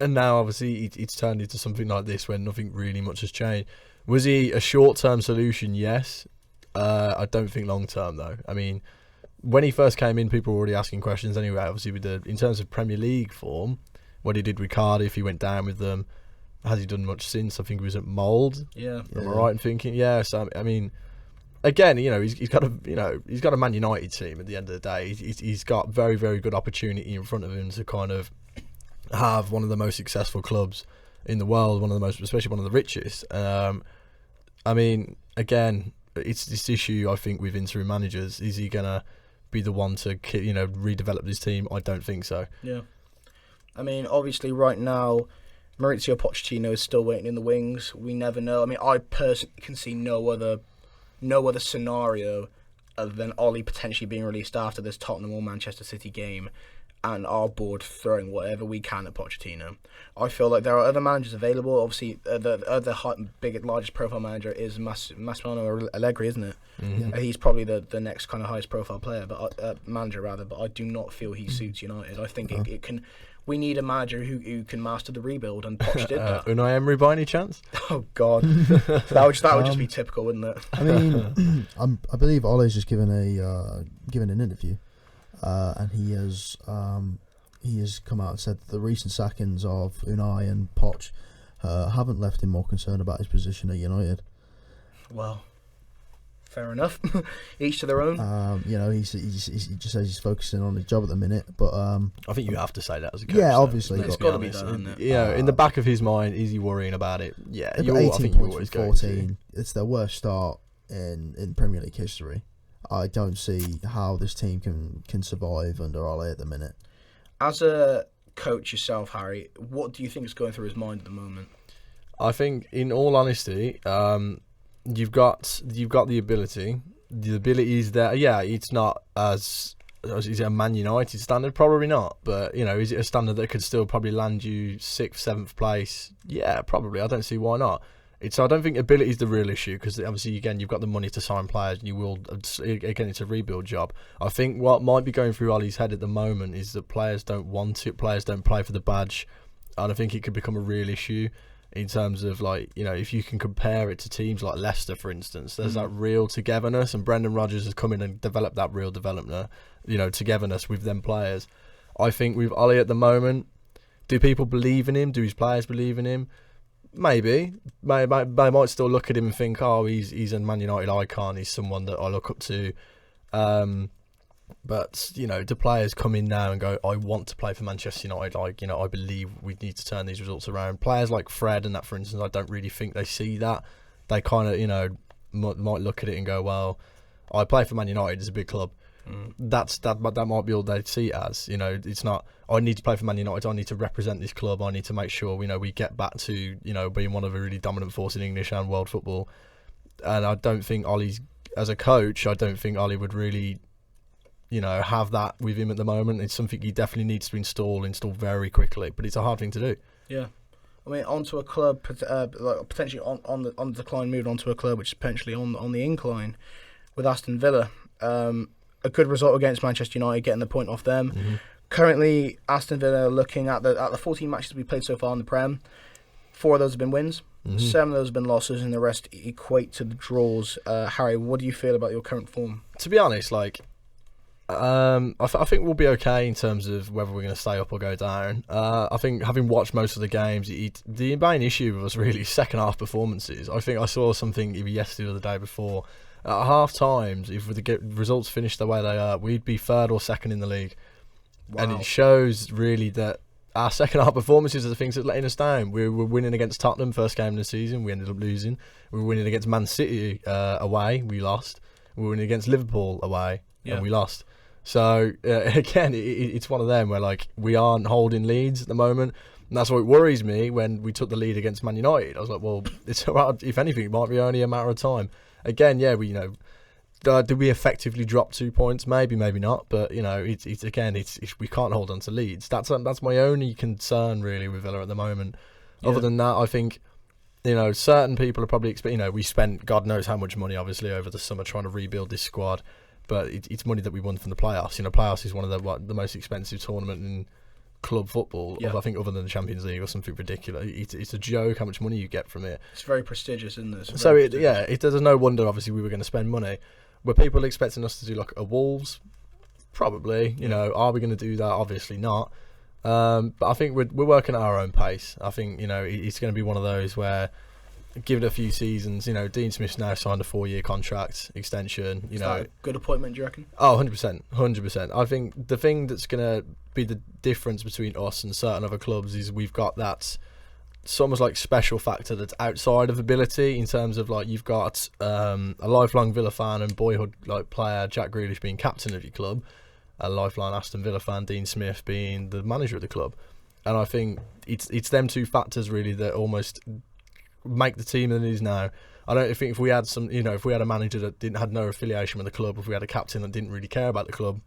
and now obviously it's turned into something like this where nothing really much has changed. Was he a short-term solution? Yes. I don't think long-term though. I mean, when he first came in, people were already asking questions anyway. Obviously, in terms of Premier League form, what he did with Cardiff, he went down with them. Has he done much since? I think he was at Mould. Yeah. Am I right in thinking? Yeah. So I mean, again, he's got a Man United team. At the end of the day, he's got very, very good opportunity in front of him to kind of have one of the most successful clubs in the world, especially one of the richest. I mean, again, it's this issue I think with interim managers. Is he gonna be the one to redevelop this team? I don't think so. Yeah. I mean, obviously, right now, Maurizio Pochettino is still waiting in the wings. We never know. I mean, I personally can see no other scenario other than Ollie potentially being released after this Tottenham or Manchester City game, and our board throwing whatever we can at Pochettino. I feel like there are other managers available. Obviously, the other largest profile manager is Massimiliano Allegri, isn't it? Mm-hmm. He's probably the next kind of highest profile player, manager rather. But I do not feel he suits United. I think it can. We need a manager who can master the rebuild, and Poch did that. Unai Emery by any chance? Oh God, that would just be typical, wouldn't it? I mean, I believe Ole's just given an interview, and he has come out and said that the recent sackings of Unai and Poch haven't left him more concerned about his position at United. Well, fair enough. Each to their own. He just says he's focusing on his job at the minute, but I think you have to say that as a coach. Yeah, obviously, it's got to be that, isn't it? In the back of his mind, is he worrying about it? Yeah, they've got 18 points from 14. It's their worst start in Premier League history. I don't see how this team can survive under Ole at the minute. As a coach yourself, Harry, what do you think is going through his mind at the moment? I think, in all honesty, you've got the ability. The ability is there. Yeah, it's not as is it a Man United standard? Probably not. But is it a standard that could still probably land you 6th, 7th place? Yeah, probably. I don't see why not. I don't think ability is the real issue, because obviously, again, you've got the money to sign players, and you will. Again, it's a rebuild job. I think what might be going through Ollie's head at the moment is that players don't want it. Players don't play for the badge, and I think it could become a real issue. In terms of if you can compare it to teams like Leicester, for instance, there's that real togetherness, and Brendan Rodgers has come in and developed that real togetherness with them players. I think with Ollie at the moment, do people believe in him? Do his players believe in him? Maybe. They might still look at him and think, oh, he's a Man United icon, he's someone that I look up to. But the players come in now and go, I want to play for Manchester United. I believe we need to turn these results around. Players like Fred and that, for instance, I don't really think they see that. They kind of, might look at it and go, well, I play for Man United, it's a big club. That might be all they see it as. It's not, I need to play for Man United, I need to represent this club, I need to make sure we get back to being one of a really dominant force in English and world football. And I don't think Ollie's, as a coach, I don't think Ollie would really have that with him at the moment. It's something he definitely needs to install very quickly, but it's a hard thing to do. Yeah. I mean, onto a club potentially on the decline, moved onto a club which is potentially on the incline with Aston Villa. A good result against Manchester United, getting the point off them. Mm-hmm. Currently, Aston Villa are looking at the 14 matches we played so far in the Prem. 4 of those have been wins. Mm-hmm. 7 of those have been losses, and the rest equate to the draws. Harry, what do you feel about your current form? To be honest, I think we'll be okay in terms of whether we're going to stay up or go down. I think, having watched most of the games, the main issue was really second half performances. I think I saw something either yesterday or the day before. At half times, if we get results finished the way they are, we'd be 3rd or 2nd in the league. Wow. And it shows really that our second half performances are the things that are letting us down. We were winning against Tottenham first game of the season, we ended up losing. We were winning against Man City away, we lost. We were winning against Liverpool away, and we lost. So again, it's one of them where we aren't holding leads at the moment, and that's what worries me. When we took the lead against Man United, I was like, well, it's if anything, it might be only a matter of time. Again, we did we effectively drop 2 points? Maybe not. But it's we can't hold on to leads. That's my only concern really with Villa at the moment. Yeah. Other than that, I think certain people are probably we spent God knows how much money obviously over the summer trying to rebuild this squad, but it's money that we won from the playoffs. Playoffs is one of the most expensive tournament in club football, I think, other than the Champions League or something ridiculous. It's a joke how much money you get from it. It's very prestigious, isn't it? So there's no wonder obviously we were going to spend money. Were people expecting us to do like a Wolves? Probably. Are we going to do that? Obviously not. But I think we're working at our own pace. I think it's going to be one of those where, give it a few seasons. Dean Smith's now signed a 4-year contract extension. Is that a good appointment, do you reckon? Oh, 100%. I think the thing that's going to be the difference between us and certain other clubs is we've got that. It's almost like special factor that's outside of ability, in terms of like you've got a lifelong Villa fan and boyhood like player Jack Grealish being captain of your club, a lifelong Aston Villa fan Dean Smith being the manager of the club, and I think it's them two factors really that almost make the team that it is now. I don't think if we had if we had a manager that had no affiliation with the club, if we had a captain that didn't really care about the club,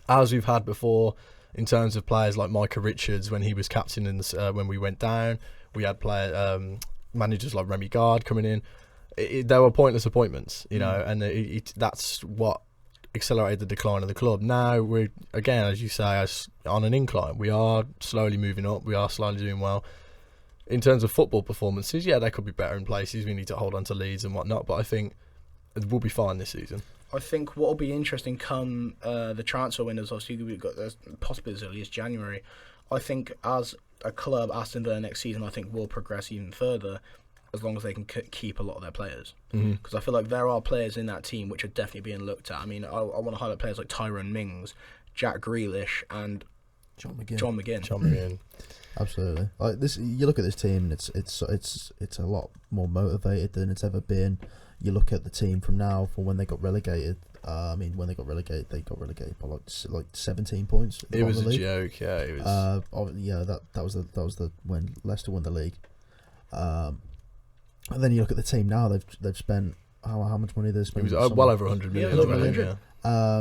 as we've had before in terms of players like Micah Richards when he was captain when we went down. We had managers like Remy Gard coming in. There were pointless appointments, and that's what accelerated the decline of the club. Now we're, again, as you say, on an incline. We are slowly moving up. We are slowly doing well. In terms of football performances, they could be better in places. We need to hold on to leads and whatnot, but I think we'll be fine this season. I think what will be interesting come the transfer windows, obviously we've got possibly as early as January. I think as a club, Aston Villa next season, I think will progress even further as long as they can keep a lot of their players. Because I feel like there are players in that team which are definitely being looked at. I mean, I want to highlight players like Tyrone Mings, Jack Grealish, and John McGinn. Absolutely. Like this, you look at this team, and it's a lot more motivated than it's ever been. You look at the team from now from when they got relegated. When they got relegated by like 17 points. It was a joke. Yeah, it was. That was the when Leicester won the league. And then you look at the team now. They've spent how much money they've spent? It was well over 100 million.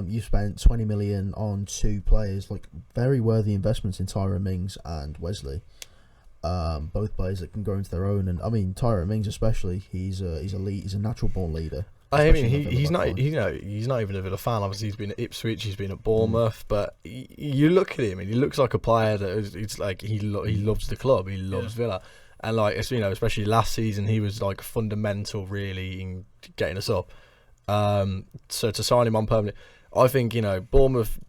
You spent 20 million on 2 players, like very worthy investments in Tyrone Mings and Wesley. Both players that can grow into their own, and I mean Tyrone Mings especially. He's a natural born leader. I mean, he's not even a Villa fan. Obviously, he's been at Ipswich, he's been at Bournemouth, but you look at him and he looks like a player that it's like he loves the club, he loves Villa, and like especially last season, he was like fundamental really in getting us up. So to sign him on permanent, I think Bournemouth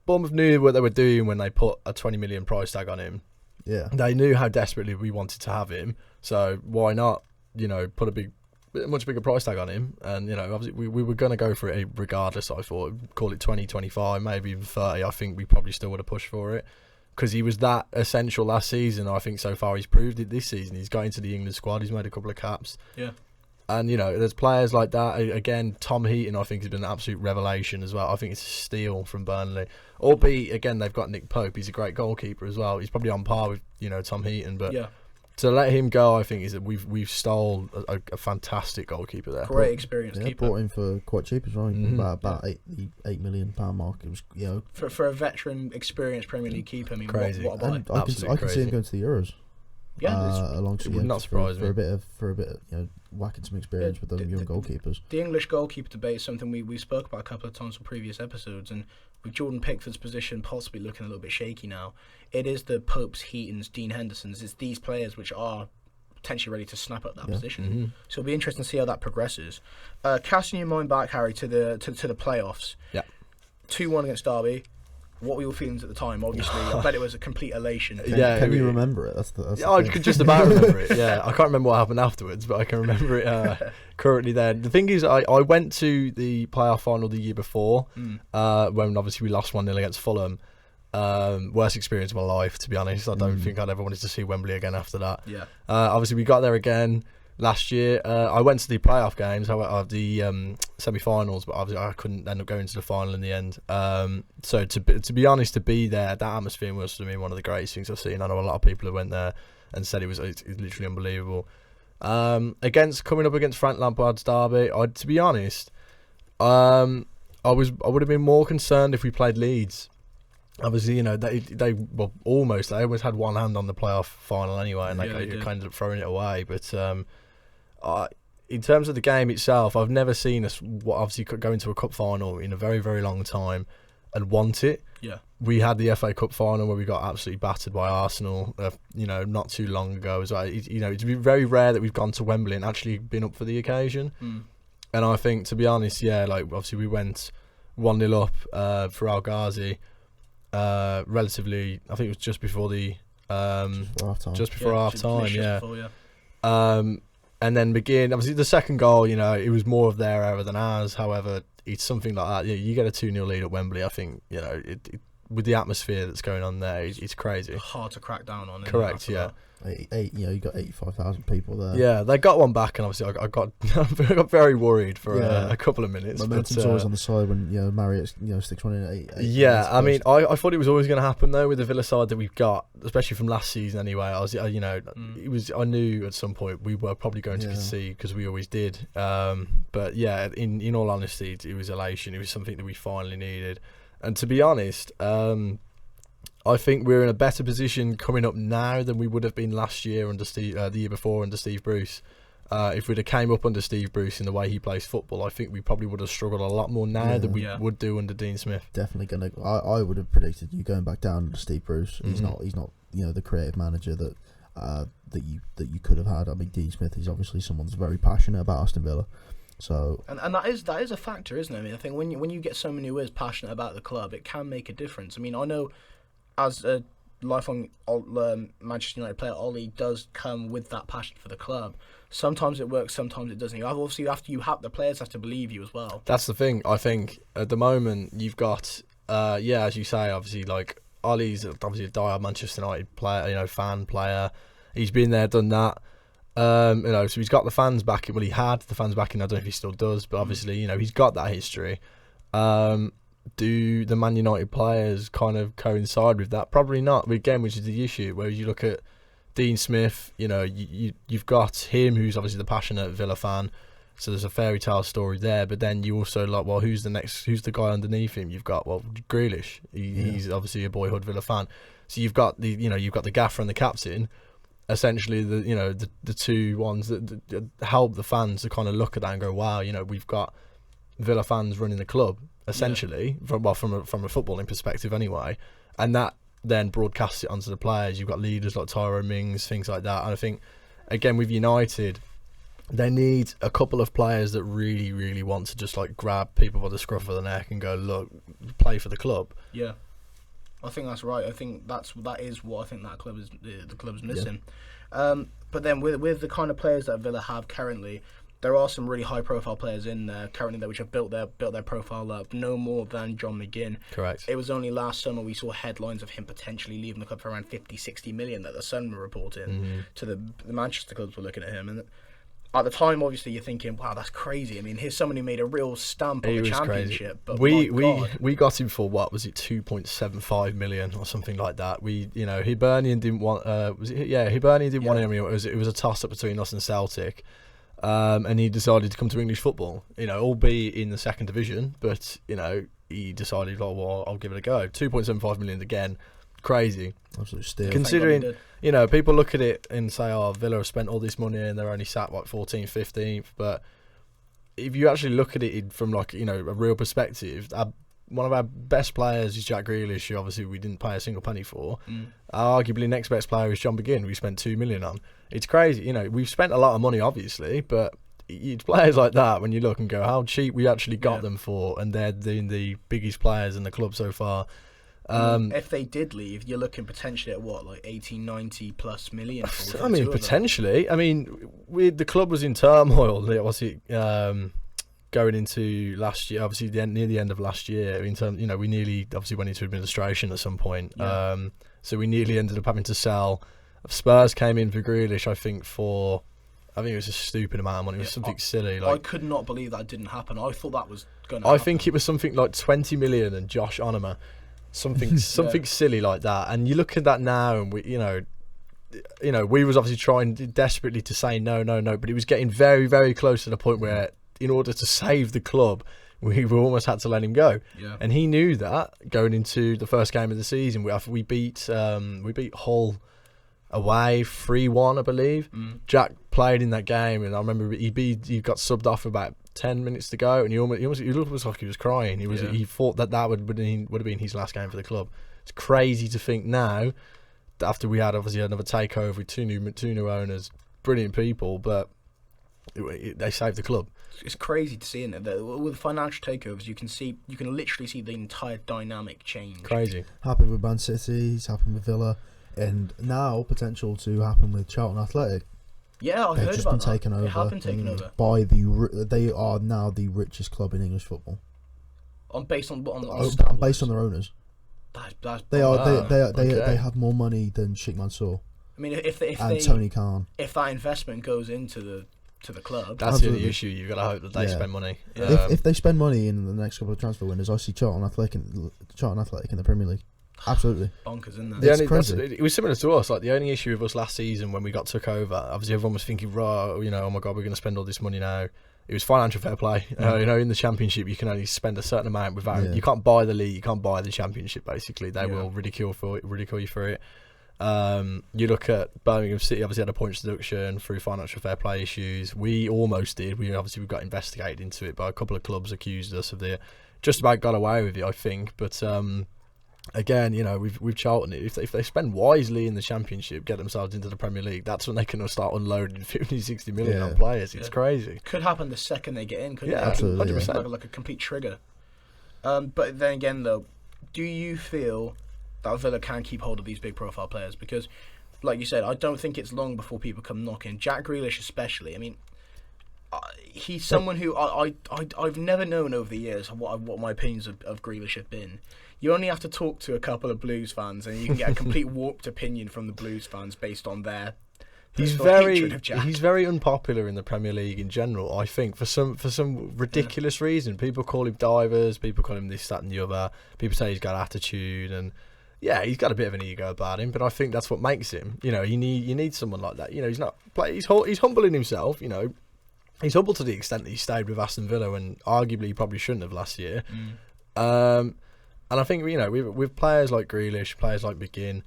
knew what they were doing when they put a 20 million price tag on him. Yeah, they knew how desperately we wanted to have him, so why not put a much bigger price tag on him, and obviously we were going to go for it regardless. I thought, call it 20, 25, maybe even 30. I think we probably still would have pushed for it because he was that essential last season. I think so far he's proved it this season. He's got into the England squad, he's made a couple of caps, and there's players like that. Again, Tom Heaton I think has been an absolute revelation as well. I think it's a steal from Burnley, albeit again they've got Nick Pope. He's a great goalkeeper as well. He's probably on par with Tom Heaton, but to let him go, I think is that we've stole a fantastic goalkeeper there. Great experience keeper. Brought him for quite cheap as well. About £8 million mark. It was for a veteran, experienced Premier League keeper. I mean, crazy. What a buy. I can see him going to the Euros. It would not surprise me for a bit of whacking some experience with the young goalkeepers. The English goalkeeper debate is something we spoke about a couple of times in previous episodes, and with Jordan Pickford's position possibly looking a little bit shaky now, it is the Popes, Heatons, Dean Hendersons. It's these players which are potentially ready to snap up that position. So it'll be interesting to see how that progresses. Casting your mind back, Harry, to the playoffs. Yeah. 2-1 against Derby. What were your feelings at the time? Obviously, I bet it was a complete elation. Can you remember it? That's I could just about remember it. Yeah, I can't remember what happened afterwards, but I can remember it currently. There, the thing is, I went to the playoff final the year before, when obviously we lost 1-0 against Fulham. Worst experience of my life, to be honest. I don't think I'd ever wanted to see Wembley again after that. Yeah. Obviously, we got there again last year. I went to the playoff games, the semi-finals, but obviously I couldn't end up going to the final in the end. So to be honest, to be there, that atmosphere was for me one of the greatest things I've seen. I know a lot of people who went there and said it's literally unbelievable. Coming up against Frank Lampard's Derby, to be honest, I would have been more concerned if we played Leeds. Obviously, you know, they almost had one hand on the playoff final anyway, and they kind of throwing it away. But in terms of the game itself, I've never seen us obviously go into a cup final in a very, very long time and want it. Yeah. We had the FA Cup final where we got absolutely battered by Arsenal, not too long ago. It's been very rare that we've gone to Wembley and actually been up for the occasion. And I think, to be honest, obviously we went 1-0 up for Al Ghazi, relatively. I think it was just before half time. And then begin. Obviously, the second goal, it was more of their error than ours. However, it's something like that. Yeah, you get a 2-0 lead at Wembley. I think with the atmosphere that's going on there, it's crazy. Hard to crack down on. Correct. Yeah. You got 85,000 people there. Yeah, they got one back, and obviously I got I got very worried for a couple of minutes. Momentum's always on the side when Marriott sticks one in at 8. Yeah, I mean, I thought it was always going to happen though with the Villa side that we've got, especially from last season. Anyway, I knew at some point we were probably going to concede because we always did. But yeah, in all honesty, it was elation. It was something that we finally needed, and to be honest, I think we're in a better position coming up now than we would have been last year under the year before under Steve Bruce. If we'd have came up under Steve Bruce in the way he plays football, I think we probably would have struggled a lot more now than we would do under Dean Smith. Definitely gonna. I would have predicted you going back down to Steve Bruce. He's not the creative manager that you could have had. I mean, Dean Smith is obviously someone who's very passionate about Aston Villa. So and that is a factor, isn't it? I mean, I think when you get someone who is passionate about the club, it can make a difference. I mean, I know, as a lifelong Manchester United player, Ollie does come with that passion for the club. Sometimes it works, sometimes it doesn't. Obviously, the players have to believe you as well. That's the thing. I think at the moment you've got, as you say, obviously, like Ollie's obviously a diehard Manchester United player, fan player. He's been there, done that. So he's got the fans backing. Well, he had the fans backing. I don't know if he still does, but obviously, he's got that history. Do the Man United players kind of coincide with that? Probably not. Again, which is the issue. Whereas you look at Dean Smith, you've got him, who's obviously the passionate Villa fan. So there's a fairy tale story there. But then you also who's the guy underneath him? You've got Grealish. He's obviously a boyhood Villa fan. So you've got the gaffer and the captain. Essentially, the two ones that help the fans to kind of look at that and go, wow, we've got Villa fans running the club. Essentially, from a footballing perspective anyway, and that then broadcasts it onto the players. You've got leaders like Tyrone Mings, things like that. And I think, again, with United, they need a couple of players that really, really want to just grab people by the scruff of the neck and go, look, play for the club. Yeah, I think that's right. I think that is what I think that club is. The club's missing. Yeah. But then with the kind of players that Villa have currently, there are some really high-profile players in there currently which have built their profile up. No more than John McGinn. Correct. It was only last summer we saw headlines of him potentially leaving the club for around 50-60 million that the Sun were reporting. To the Manchester clubs were looking at him, and at the time, obviously, you're thinking, "Wow, that's crazy." I mean, here's someone who made a real stamp on the Championship. But we got him for what was it, 2.75 million or something like that. Hibernian didn't want. Hibernian didn't want him. It was a toss up between us and Celtic. And he decided to come to English football, albeit in the second division, but, he decided, I'll give it a go. 2.75 million again, crazy. Absolute steal. Considering, people look at it and say, Villa have spent all this money and they're only sat 14th, 15th, but if you actually look at it from a real perspective, one of our best players is Jack Grealish, who obviously we didn't pay a single penny for. Our arguably next best player is John McGinn, we spent 2 million on. It's crazy, we've spent a lot of money obviously, but it's players like that when you look and go how cheap we actually got them for, and they're the biggest players in the club so far. If they did leave, you're looking potentially at 18, 90 plus million. I mean, potentially. I mean, the club was in turmoil. Was it? Going into last year, obviously near the end of last year, in terms, we nearly obviously went into administration at some point. Yeah. So we nearly ended up having to sell. Spurs came in for Grealish, I think it was a stupid amount of money. It was something silly. I could not believe that didn't happen. I thought that was going to happen. I think it was something like 20 million and Josh Onoma. Something silly like that. And you look at that now and we was obviously trying desperately to say no, but it was getting very, very close to the point where, in order to save the club, we almost had to let him go. Yeah. And he knew that going into the first game of the season. We beat Hull away 3-1, I believe. Jack played in that game, and I remember he got subbed off about 10 minutes to go, and he looked like he was crying. He thought that would have been his last game for the club. It's crazy to think now, after we had obviously another takeover with two new owners, brilliant people, but they saved the club. It's crazy to see, isn't it? That with financial takeovers, you can literally see the entire dynamic change. Crazy. Happened with Man City, it's happened with Villa, and now potential to happen with Charlton Athletic. Yeah, They've heard just about been taken over. They have been taken over by they are now the richest club in English football. Based on their owners. That's They are okay. they have more money than Sheikh Mansour. I mean, if Tony Khan. If that investment goes into the club, that's the only issue. You've got to hope that they spend money. If they spend money in the next couple of transfer windows, I see Charlton Athletic in the Premier League. Absolutely. Bonkers, isn't it? It was similar to us. Like, the only issue with us last season when we took over, obviously everyone was thinking, oh my God, we're going to spend all this money now. It was financial fair play. In the Championship, you can only spend a certain amount without. You can't buy the league. You can't buy the Championship. Basically, they will ridicule you for it. You look at Birmingham City. Obviously, had a points deduction through financial fair play issues. We almost did. We got investigated into it, but a couple of clubs accused us of just about got away with it, I think. But again, we've Charlton. If they spend wisely in the Championship, get themselves into the Premier League, that's when they can start unloading 50, 60 million on players. It's crazy. Could happen the second they get in, couldn't it? Absolutely. 100%. Like a complete trigger. But then again, though, do you feel that Villa can keep hold of these big profile players? Because, like you said, I don't think it's long before people come knocking. Jack Grealish especially. I mean, he's someone who I've never known over the years what my opinions of Grealish have been. You only have to talk to a couple of Blues fans, and you can get a complete warped opinion from the Blues fans based on their. He's very unpopular in the Premier League in general. I think for some ridiculous reason, people call him divers, people call him this, that, and the other. People say he's got attitude, and he's got a bit of an ego about him. But I think that's what makes him. You need someone like that. He's not. He's humble in himself. He's humble to the extent that he stayed with Aston Villa, and arguably he probably shouldn't have last year. And I think with players like Grealish, players like McGinn,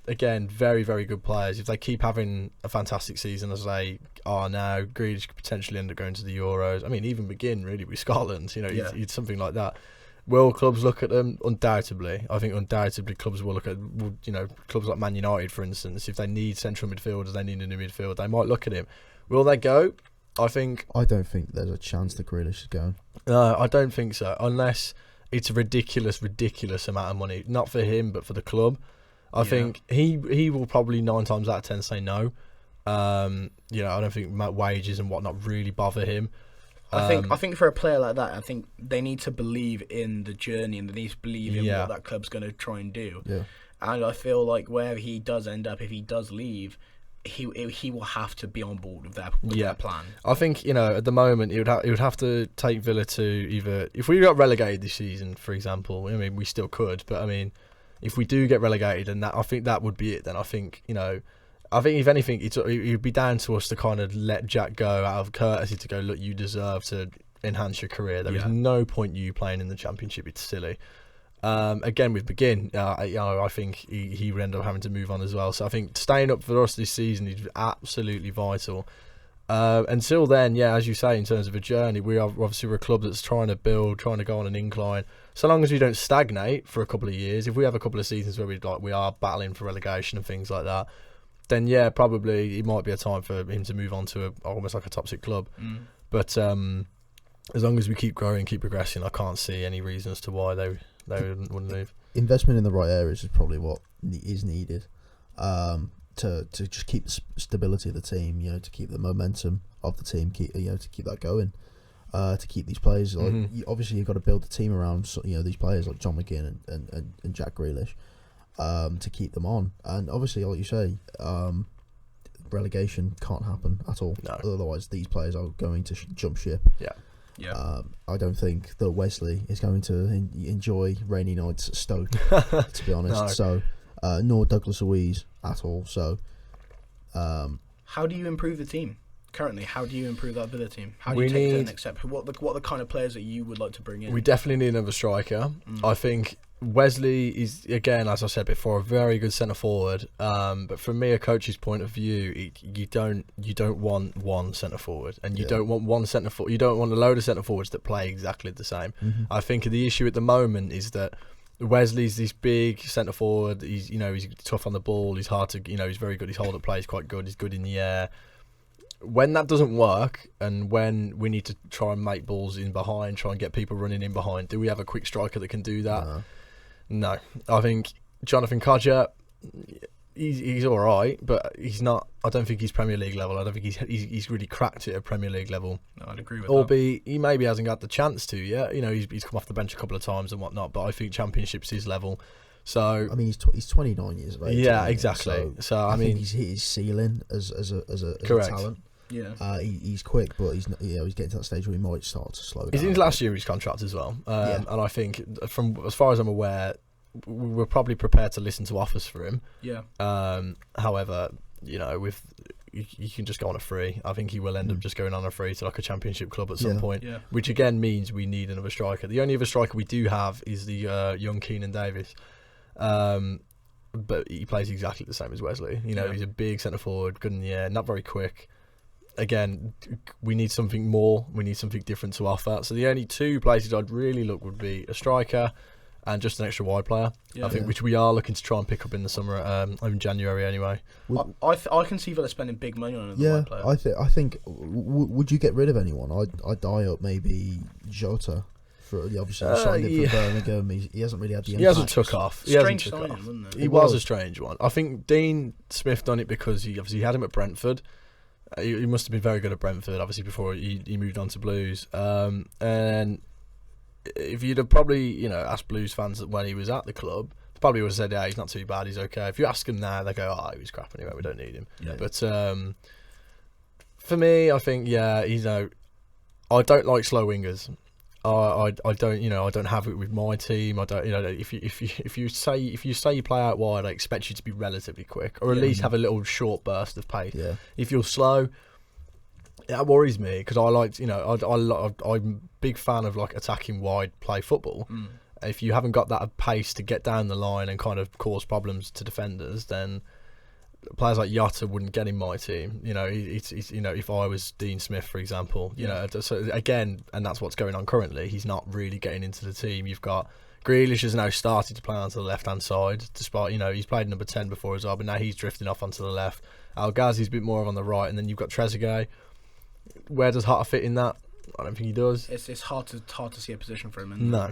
again, very, very good players. If they keep having a fantastic season as they are now, Grealish could potentially end up going to the Euros. I mean, even McGinn really with Scotland, it's something like that. Will clubs look at them? Undoubtedly. I think undoubtedly clubs will look at, clubs like Man United, for instance. If they need central midfielders, they need a new midfield, they might look at him. Will they go? I don't think there's a chance that Grealish is going. No, I don't think so, unless it's a ridiculous amount of money, not for him but for the club. I think he will probably 9 times out of 10 say no. I don't think wages and whatnot really bother him. I think for a player like that, I think they need to believe in the journey, and they need to believe in what that club's going to try and do. Yeah. And I feel like wherever he does end up, if he does leave, he will have to be on board with their plan. I think at the moment it would have to take Villa to either, if we got relegated this season, for example. I mean, we still could, but I mean, if we do get relegated, and I think that would be it. Then I think if anything, it would be down to us to kind of let Jack go out of courtesy, to go, look, you deserve to enhance your career. There is no point you playing in the Championship. It's silly. Again with McGinn, I think he would end up having to move on as well. So I think staying up for us this season is absolutely vital. Until then, as you say, in terms of a journey, we're a club that's trying to build, trying to go on an incline. So long as we don't stagnate for a couple of years, if we have a couple of seasons where we are battling for relegation and things like that, then probably it might be a time for him to move on to almost like a top 6 club. But as long as we keep growing, keep progressing, I can't see any reason as to why they wouldn't leave. Investment in the right areas is probably what is needed to just keep the stability of the team, to keep the momentum of the team, to keep that going, to keep these players. Obviously, you've got to build the team around these players like John McGinn and Jack Grealish, to keep them on. And obviously, like you say, relegation can't happen at all. No. Otherwise, these players are going to jump ship. Yeah. I don't think that Wesley is going to enjoy rainy nights at Stoke, to be honest. No. So, nor Douglas Luiz at all. So, how do you improve the team? currently, how do you improve that Villa team? How do you take it to the next step? What are the kind of players that you would like to bring in? We definitely need another striker. I think Wesley is, again, as I said before, a very good centre forward. But from me, a coach's point of view, you don't want one centre forward, and you don't want one centre forward. You don't want a load of centre forwards that play exactly the same. I think the issue at the moment is that Wesley's this big centre forward. He's tough on the ball. He's hard to he's very good. His hold up play is quite good. He's good in the air. When that doesn't work, and when we need to try and make balls in behind, try and get people running in behind, do we have a quick striker that can do that? No. I think Jonathan Kodja, he's all right, but he's not. I don't think he's Premier League level. I don't think he's really cracked it at Premier League level. No, I'd agree with Albeit he maybe hasn't got the chance to yet. He's come off the bench a couple of times and whatnot, but I think Championship's his level. So I mean, he's 29 years of age. Yeah, exactly. So I mean, think he's hit his ceiling as a talent. Yeah, he's quick, but he's getting to that stage where he might start to slow down. He's in his last year of his contract as well, and I think, from as far as I'm aware, we're probably prepared to listen to offers for him. Yeah. However, with you can just go on a free. I think he will end up just going on a free to like a Championship club at some point, which again means we need another striker. The only other striker we do have is the young Keenan Davis. But he plays exactly the same as Wesley. He's a big centre forward, good in the air, not very quick. Again, we need something more. We need something different to offer. So the only two places I'd really look would be a striker and just an extra wide player. I think which we are looking to try and pick up in the summer, in January anyway. I can see Villa spending big money on another wide player. I think. Would you get rid of anyone? I'd die up maybe Jota. Obviously, signed him for Birmingham. He hasn't really had the impact. He hasn't took off. Strange signing, wasn't it? He was a strange one. I think Dean Smith done it because he obviously had him at Brentford. He must have been very good at Brentford, obviously, before he moved on to Blues. And if you'd have probably, asked Blues fans when he was at the club, they probably would have said, yeah, he's not too bad, he's okay. If you ask him now, they go, oh, he was crap anyway, we don't need him. Yeah. But for me, I think, I don't like slow wingers. I don't have it with my team. I don't, if you say you play out wide, I expect you to be relatively quick, or at least have a little short burst of pace. Yeah. If you're slow, that worries me because I like, I'm a big fan of like attacking wide play football. If you haven't got that pace to get down the line and kind of cause problems to defenders, then players like Jota wouldn't get in my team. If I was Dean Smith, for example, so again, and that's what's going on currently. He's not really getting into the team. You've got Grealish has now started to play onto the left-hand side, despite, he's played number 10 before as well, but now he's drifting off onto the left. El Ghazi's a bit more on the right, and then you've got Trezeguet. Where does Jota fit in that? I don't think he does. It's hard to see a position for him. No.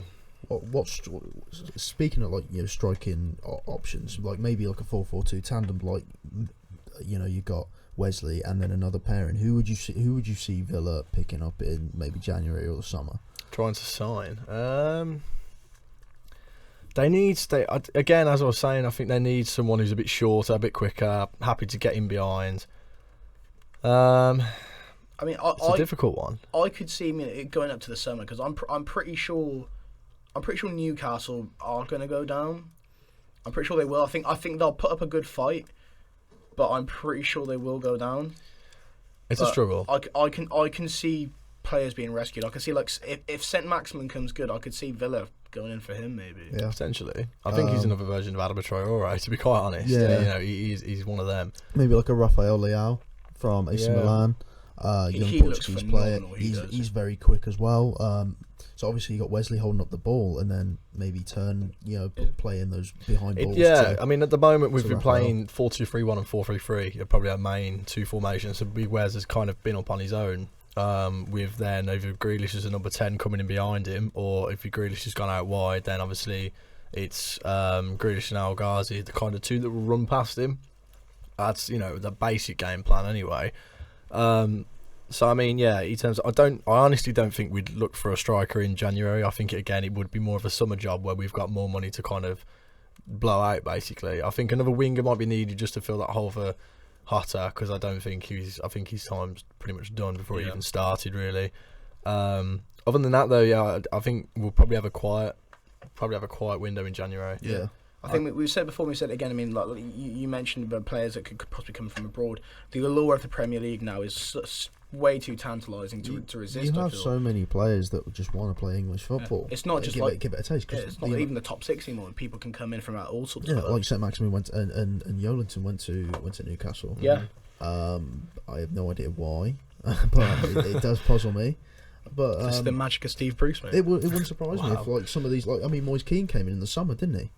Speaking of striking options, like maybe like a 4-4-2 tandem, like you got Wesley and then another pairing. Who would you see Villa picking up in maybe January or the summer? Trying to sign. They need again, as I was saying, I think they need someone who's a bit shorter, a bit quicker, happy to get in behind. I mean, it's a difficult one. I could see it going up to the summer because I'm pretty sure Newcastle are going to go down. I'm pretty sure they will. I think they'll put up a good fight, but I'm pretty sure they will go down. It's a struggle. I can see players being rescued. I can see if St. Maximin comes good, I could see Villa going in for him maybe. Yeah, potentially. I think he's another version of Adama Traore, to be quite honest. Yeah, he's one of them. Maybe like a Rafael Leao from AC Milan. Young Portuguese player. He's very quick as well. So obviously you got Wesley holding up the ball, and then maybe turn, playing those behind balls. I mean at the moment we've been playing 4-2-3-1 and 4-3-3. Are probably our main two formations. So Wes has kind of been up on his own. With then either Grealish as a number 10 coming in behind him, or if Grealish has gone out wide, then obviously it's Grealish and El Ghazi, the kind of two that will run past him. That's the basic game plan anyway. So I mean, in terms of, I honestly don't think we'd look for a striker in January. I think it would be more of a summer job where we've got more money to kind of blow out. Basically, I think another winger might be needed just to fill that hole for Jota, because I think his time's pretty much done before he even started really. Other than that though, I think we'll probably have a quiet window in January. Yeah. I think we said before, we said it again. I mean, like you mentioned about players that could possibly come from abroad. The allure of the Premier League now is way too tantalising to resist. You have so many players that just want to play English football. It's not just give it a taste. It's not even the top 6 anymore. People can come in from all sorts. Yeah, of like St Maximin went and Jolinton went to Newcastle. Yeah. I have no idea why, but it does puzzle me. But it's the magic of Steve Bruce, mate. It wouldn't surprise me if like some of these, like I mean, Moise Keane came in the summer, didn't he?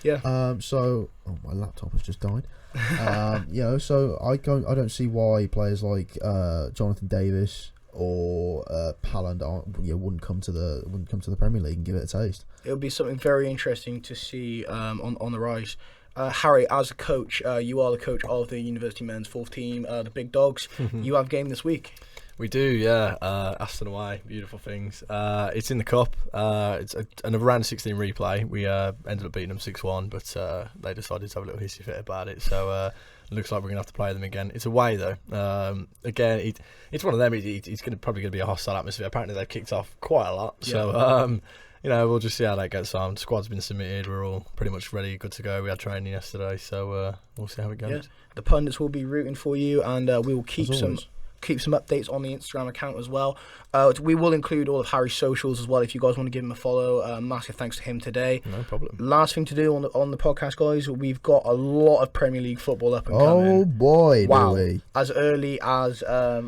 Yeah. So my laptop has just died. So I don't see why players like Jonathan Davis or Palland wouldn't come to the Premier League and give it a taste. It would be something very interesting to see on the rise. Harry, as a coach, you are the coach of the University men's 4th team, the Big Dogs. You have a game this week. We do, yeah. Aston away, beautiful things. It's in the cup. It's an round 16 replay. We ended up beating them 6-1, but they decided to have a little hissy fit about it. So it looks like we're gonna have to play them again. It's away though. Again, it's one of them. It's probably gonna be a hostile atmosphere. Apparently they've kicked off quite a lot. Yeah. So we'll just see how that gets on. The squad's been submitted. We're all pretty much ready, good to go. We had training yesterday, so we'll see how it goes. Yeah. The pundits will be rooting for you, and we will keep some updates on the Instagram account as well. We will include all of Harry's socials as well if you guys want to give him a follow. Massive thanks to him today. No problem. Last thing to do on the podcast, guys, we've got a lot of Premier League football up and coming. Oh boy, wow! Do we? As early as I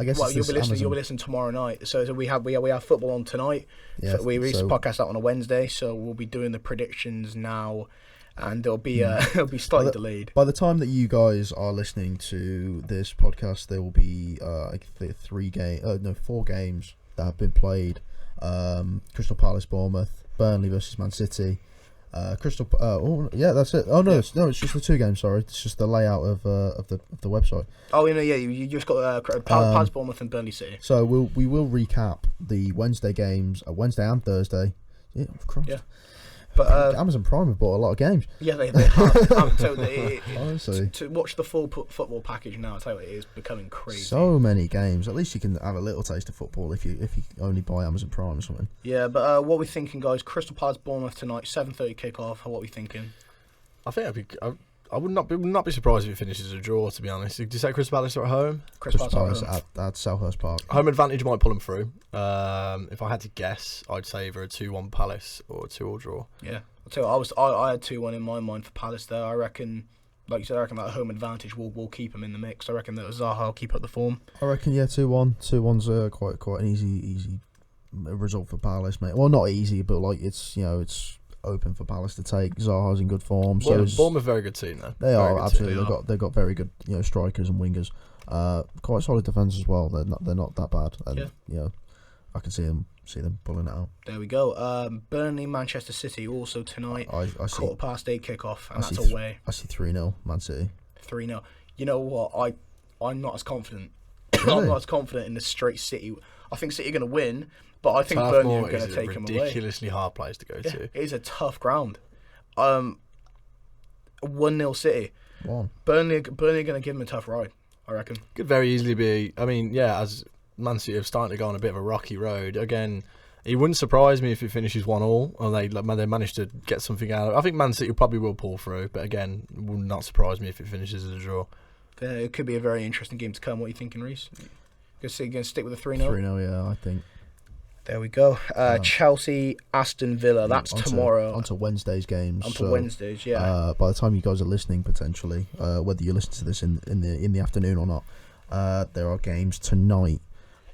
guess you'll be listening tomorrow night. So we have football on tonight. Yeah, we release the podcast out on a Wednesday, so we'll be doing the predictions now. And it'll be slightly delayed. By the time that you guys are listening to this podcast, there will be 4 games that have been played. Crystal Palace, Bournemouth, Burnley versus Man City. That's it. Oh no, it's just the 2 games. Sorry, it's just the layout of the website. Oh, you just got Palace, Bournemouth, and Burnley City. So we will recap the Wednesday games, Wednesday and Thursday. Yeah, of course. Yeah. But Amazon Prime have bought a lot of games. Yeah, they have. So honestly, to watch the full football package now, I tell you, it is becoming crazy. So many games. At least you can have a little taste of football if you only buy Amazon Prime or something. Yeah, but what we're thinking, guys, Crystal Palace Bournemouth tonight, 7:30 kickoff. What are we thinking? I think I would not be surprised if it finishes a draw, to be honest. Did you say Crystal Palace are at home? Crystal Palace at Selhurst Park. Home advantage might pull them through. If I had to guess, I'd say either a 2-1 Palace or a 2-2 draw. Yeah, I'll tell you, I had 2-1 in my mind for Palace there. I reckon, like you said, that home advantage will keep them in the mix. I reckon that Zaha will keep up the form. I reckon 2-1. 2-1's quite an easy result for Palace, mate. Well, not easy, but like it's open for Palace to take. Zaha's in good form. Bournemouth, very good team though. They are absolutely. They've got very good strikers and wingers. Quite solid defence as well. They're not that bad. And I can see them pulling it out. There we go. Burnley, Manchester City also tonight. I see 8:15 kickoff, and that's away. I see 3-0 Man City. 3-0. You know what? I'm not as confident. Really? I'm not as confident in the straight City. I think City are going to win. But I think Burnley are going to take them away. Ridiculously hard place to go to. It is a tough ground. 1-0 City. Burnley are going to give them a tough ride, I reckon. Could very easily be. I mean, as Man City are starting to go on a bit of a rocky road. Again, it wouldn't surprise me if it finishes 1-1 or they manage to get something out of it. I think Man City probably will pull through, but again, it would not surprise me if it finishes as a draw. It could be a very interesting game to come. What are you thinking, Reece? Going to stick with a 3-0? 3-0, yeah, I think. There we go. Chelsea, Aston Villa. That's tomorrow. Onto Wednesday's games. Wednesdays, yeah. By the time you guys are listening, potentially, whether you listen to this in the afternoon or not, there are games tonight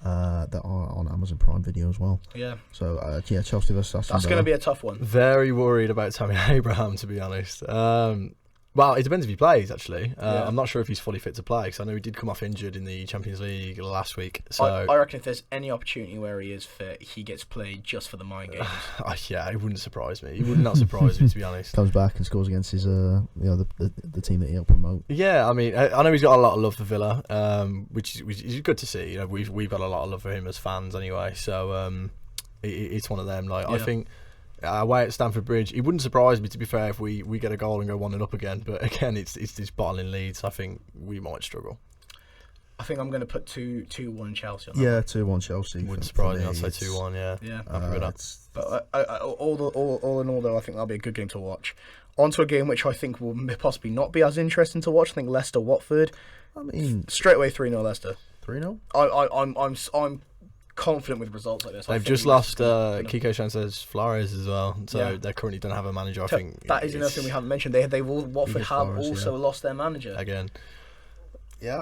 that are on Amazon Prime Video as well. Yeah. So Chelsea versus Aston Villa. That's going to be a tough one. Very worried about Tammy Abraham, to be honest. Well, it depends if he plays, actually. I'm not sure if he's fully fit to play, because I know he did come off injured in the Champions League last week. So I reckon if there's any opportunity where he is fit, he gets played just for the mind games. Yeah, it wouldn't surprise me. It would not surprise me, to be honest. Comes back and scores against his the team that he'll promote. Yeah, I mean, I know he's got a lot of love for Villa, which is good to see. We've got a lot of love for him as fans anyway. So it's one of them. I think. Away at Stamford Bridge, it wouldn't surprise me, to be fair, if we get a goal and go 1-0 up again. But again, it's this bottling Leeds. I think we might struggle. I think I'm going to put 2-1 Chelsea on that. Yeah, 2-1 Chelsea. Wouldn't for surprise me. me. I'd say It's- 2-1. Yeah. Yeah. Happy with that. it's- But all in all, though, I think that'll be a good game to watch. On to a game which I think will possibly not be as interesting to watch. I think Leicester-Watford. I mean, Straight away 3-0 Leicester. 3-0? I'm confident with results like this. I They've think just lost Leicester's gonna- Kiko Sanchez Flores as well, so Yeah. they currently don't have a manager. I think that is another thing we haven't mentioned. They've all, Watford Hugo have Flores, also lost their manager. again. Yeah,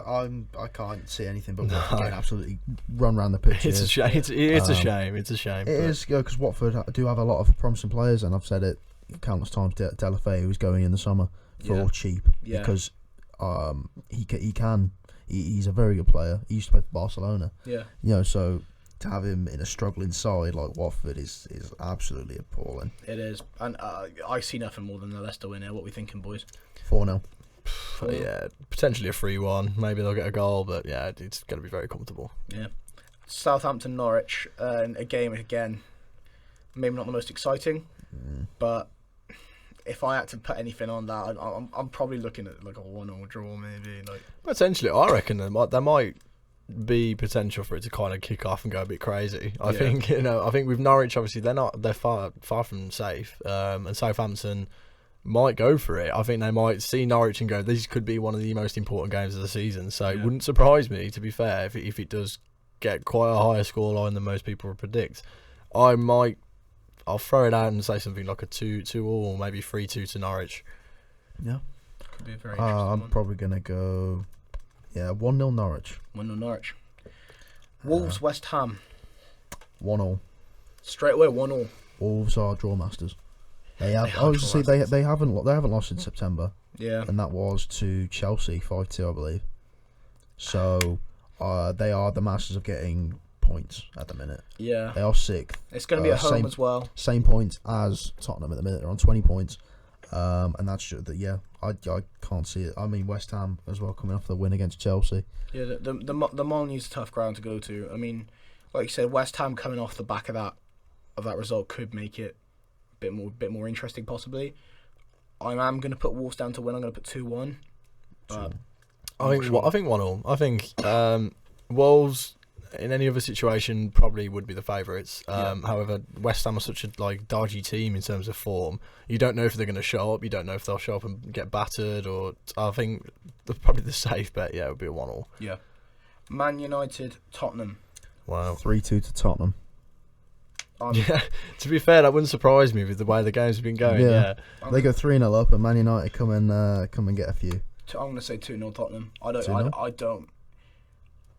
I can't see anything but No. Watford getting absolutely run around the pitch. It's a here. shame. It's a shame. It's a shame. It but- is because Watford do have a lot of promising players, and I've said it countless times. Delafeu, who's going in the summer for Yeah. cheap Yeah. because he's a very good player. He used to play for Barcelona, Yeah. so to have him in a struggling side like Watford is absolutely appalling. It is. And I see nothing more than the Leicester win here. What we thinking, boys? 4-0. Yeah, potentially a 3-1. Maybe they'll get a goal, but yeah, it's going to be very comfortable. Yeah. Southampton Norwich, a game again, maybe not the most exciting, but if I had to put anything on that, I'm probably looking at like a 1-1 draw, maybe. Like Potentially, I reckon there might be potential for it to kind of kick off and go a bit crazy. I think with Norwich, obviously they're far from safe, and Southampton might go for it. I think they might see Norwich and go, this could be one of the most important games of the season. So it wouldn't surprise me, to be fair, if it does get quite a higher scoreline than most people would predict. I'll throw it out and say something like a 2-2 or maybe 3-2 to Norwich. Yeah. could be a very interesting I'm one. probably gonna go 1-0 Norwich. 1-0 Norwich. Wolves West Ham. 1-0. Straight away 1-0. Wolves are draw masters. They have. They I are was to say draw masters. they haven't lost in September, Yeah. and that was to Chelsea 5-2, I believe. So they are the masters of getting points at the minute. Yeah. They are sixth. It's going to be at home same- as well. Same points as Tottenham at the minute. They're on 20 points. And that's just that. I can't see it. I mean, West Ham as well coming off the win against Chelsea. Yeah, the Molyneux's a tough ground to go to. I mean, like you said, West Ham coming off the back of that result could make it a bit more interesting possibly. I am going to put Wolves down to win. I'm going to put 2-1. But I think 1-1. I think Wolves in any other situation probably would be the favourites. However, West Ham are such a dodgy team in terms of form. You don't know if they're going to show up. You don't know if they'll show up and get battered. Or I think probably the safe bet. Yeah, it would be a 1-1. Yeah. Man United Tottenham. Wow. 3-2 to Tottenham. Yeah. To be fair, that wouldn't surprise me with the way the game's been going. Yeah. They go 3-0 up, and Man United come and get a few. I'm going to say 2-0 Tottenham. I 2-0? don't.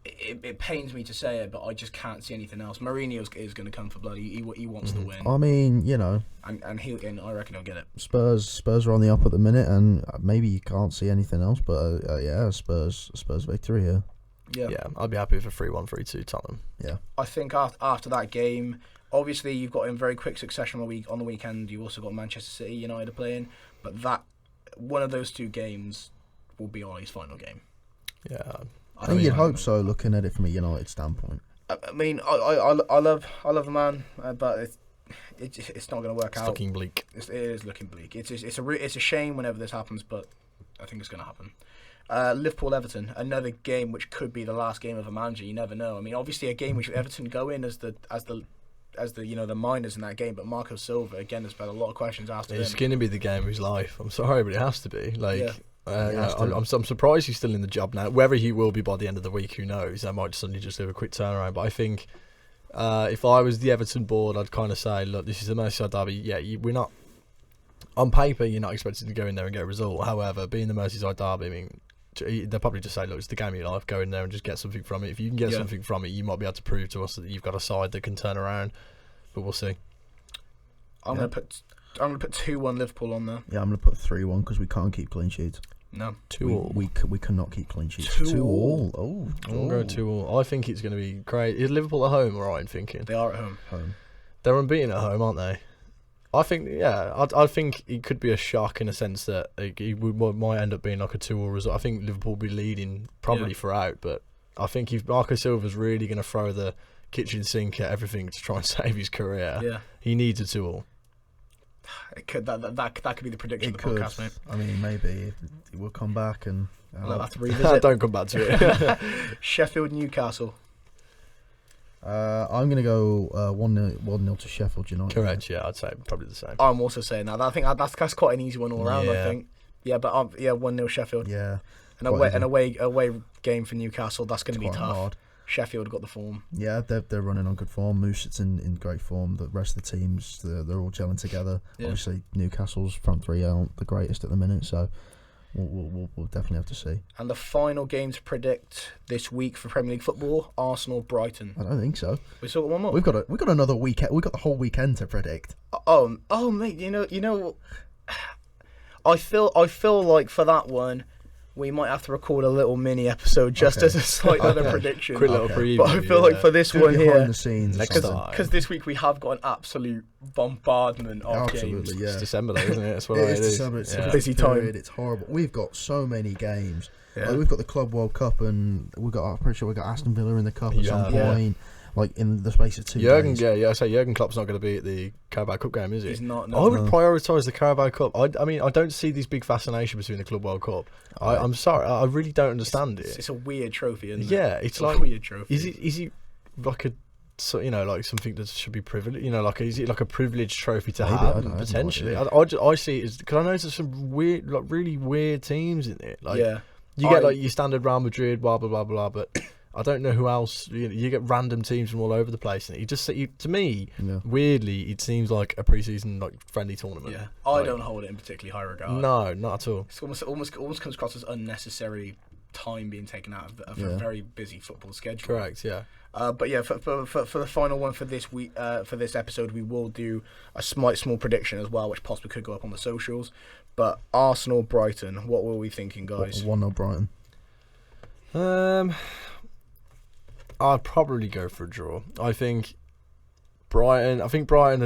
It pains me to say it, but I just can't see anything else. Mourinho is going to come for blood. He wants to win, I mean, and I reckon he'll get it. Spurs are on the up at the minute, and maybe you can't see anything else, but Spurs victory here. Yeah. I'd be happy with a 3-1, 3-2 Tottenham. Yeah. I think after that game, obviously you've got in very quick succession on the weekend. You've also got Manchester City United playing, but that one of those two games will be Ollie's final game. Yeah. I think you'd hope so, looking at it from a United standpoint. I mean, I love the man, but it's not going to work It's out. looking bleak. It is looking bleak. It's a shame whenever this happens, but I think it's going to happen. Liverpool Everton, another game which could be the last game of a manager. You never know. I mean, obviously a game which Everton go in as the the minors in that game, but Marco Silva again has been a lot of questions asked of It's him. going to be the game of his life. I'm sorry, but it has to be. has to. I'm surprised he's still in the job now. Whether he will be by the end of the week, who knows? I might suddenly just do a quick turnaround. But I think if I was the Everton board, I'd kind of say, look, this is a Merseyside derby. Yeah, we're not on paper. You're not expected to go in there and get a result. However, being the Merseyside derby, I mean, they'll probably just say, look, it's the game of your life. Go in there and just get something from it. If you can get something from it, you might be able to prove to us that you've got a side that can turn around. But we'll see. I'm gonna put 2-1 Liverpool on there. Yeah, I'm gonna put 3-1 because we can't keep clean sheets. No. 2-2. We cannot keep clean sheets. 2-2. 2-2. Oh, I'm going 2-2. I think it's going to be great. Is Liverpool at home? Right, I'm thinking. They are at home. They're unbeaten at home, aren't they? I think, I think it could be a shock in a sense that it might end up being like a 2-2 result. I think Liverpool will be leading probably throughout, but I think if Marco Silva's really going to throw the kitchen sink at everything to try and save his career, he needs a 2-2. It could that could be the prediction It of the could. podcast, mate. I mean, maybe it will come back and. I'll have to revisit. Don't come back to it. Sheffield, Newcastle. I'm going to go 1-0 to Sheffield United. Correct. Yeah, I'd say probably the same. I'm also saying that. I think that's quite an easy one all around. I Yeah. think. Yeah, but 1-0 Sheffield. Yeah. An quite away game for Newcastle. That's going to be quite tough. hard. Sheffield got the form. Yeah, they're running on good form. Moose's in great form. The rest of the teams, they're all gelling together. Yeah. Obviously, Newcastle's front three aren't the greatest at the minute, so we'll definitely have to see. And the final game to predict this week for Premier League football: Arsenal, Brighton. I don't think so. We still got one more. We've got another weekend. We've got the whole weekend to predict. Oh, mate. You know. I feel like for that one, we might have to record a little mini episode just Okay. as a slight other prediction. Quick little preview. But I feel like for this Do one behind here, the scenes, Next or something. time. because this week we have got an absolute bombardment of Absolutely, games. yeah. It's December though, isn't it? That's what It it is is. December. It's Yeah. a Busy time. period. It's horrible. We've got so many games. Yeah. Like, we've got the Club World Cup, and I'm pretty sure we've got Aston Villa in the cup at some Yeah. point. Like in the space of 2 Jurgen, days. I say Jurgen Klopp's not going to be at the Carabao Cup game, is he? He's not. I No. would prioritise the Carabao Cup. I mean, I don't see this big fascination between the Club World Cup. I'm sorry, I really don't understand it. It's a weird trophy, isn't it? Yeah, it's a like weird trophy. Is it like a like something that should be privileged? Like is it like a privileged trophy to Maybe, have I don't know, potentially? no I see it as because I know there's some weird, like really weird teams in it. Like Yeah. you get like your standard Real Madrid, blah blah blah blah, but. I don't know who else. You get random teams from all over the place, and to me, Yeah. weirdly, it seems like a pre-season like friendly tournament. Yeah. I Like, don't hold it in particularly high regard. No, not at all. It's almost comes across as unnecessary time being taken out of a Yeah. very busy football schedule. Correct. Yeah. But yeah, for the final one for this week, for this episode, we will do a small prediction as well, which possibly could go up on the socials. But Arsenal, Brighton, what were we thinking, guys? 1-0 Brighton. I'd probably go for a draw. I think Brighton are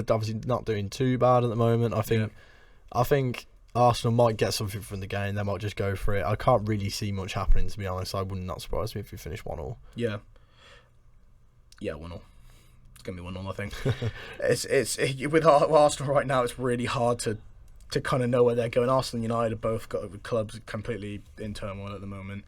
obviously not doing too bad at the moment. I think Arsenal might get something from the game. They might just go for it. I can't really see much happening, to be honest. I would not surprise me if we finish 1-1. Yeah, 1-0. It's gonna be 1-0, I think. it's with Arsenal right now. It's really hard to kind of know where they're going. Arsenal and United have both got clubs completely in turmoil at the moment.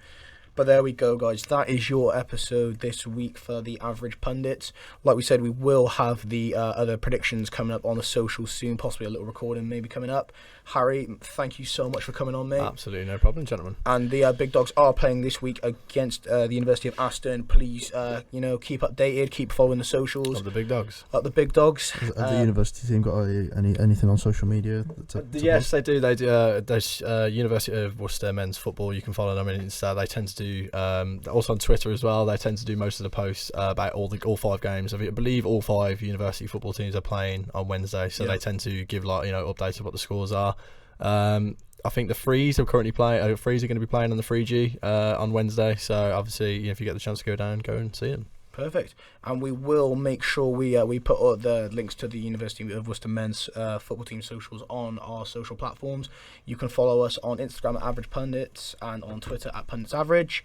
But there we go, guys. That is your episode this week for the Average Pundits. Like we said, we will have the other predictions coming up on the socials soon, possibly a little recording maybe coming up. Harry, thank you so much for coming on, mate. Absolutely no problem, gentlemen. And the Big Dogs are playing this week against the University of Aston. Please, keep updated, keep following the socials. Of the big dogs. Up the Big Dogs. Have the university team got anything on social media? Yes, they do. They do. There's University of Worcester men's football. You can follow them on Insta. They tend to do also on Twitter as well. They tend to do most of the posts about all 5 games. I believe all 5 university football teams are playing on Wednesday, so they tend to give updates of what the scores are. I think the Frees are currently playing. Frees are going to be playing on the 3G on Wednesday. So obviously, if you get the chance to go down, go and see them. Perfect. And we will make sure we put all the links to the University of Worcester men's football team socials on our social platforms. You can follow us on Instagram at Average Pundits and on Twitter at Pundits Average.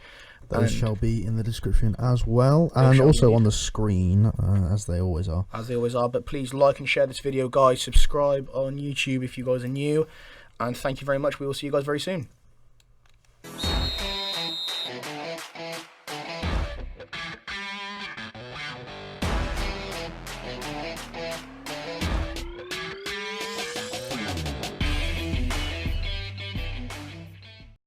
Those shall be in the description as well, and also on the screen, as they always are. As they always are. But please like and share this video, guys. Subscribe on YouTube if you guys are new. And thank you very much. We will see you guys very soon.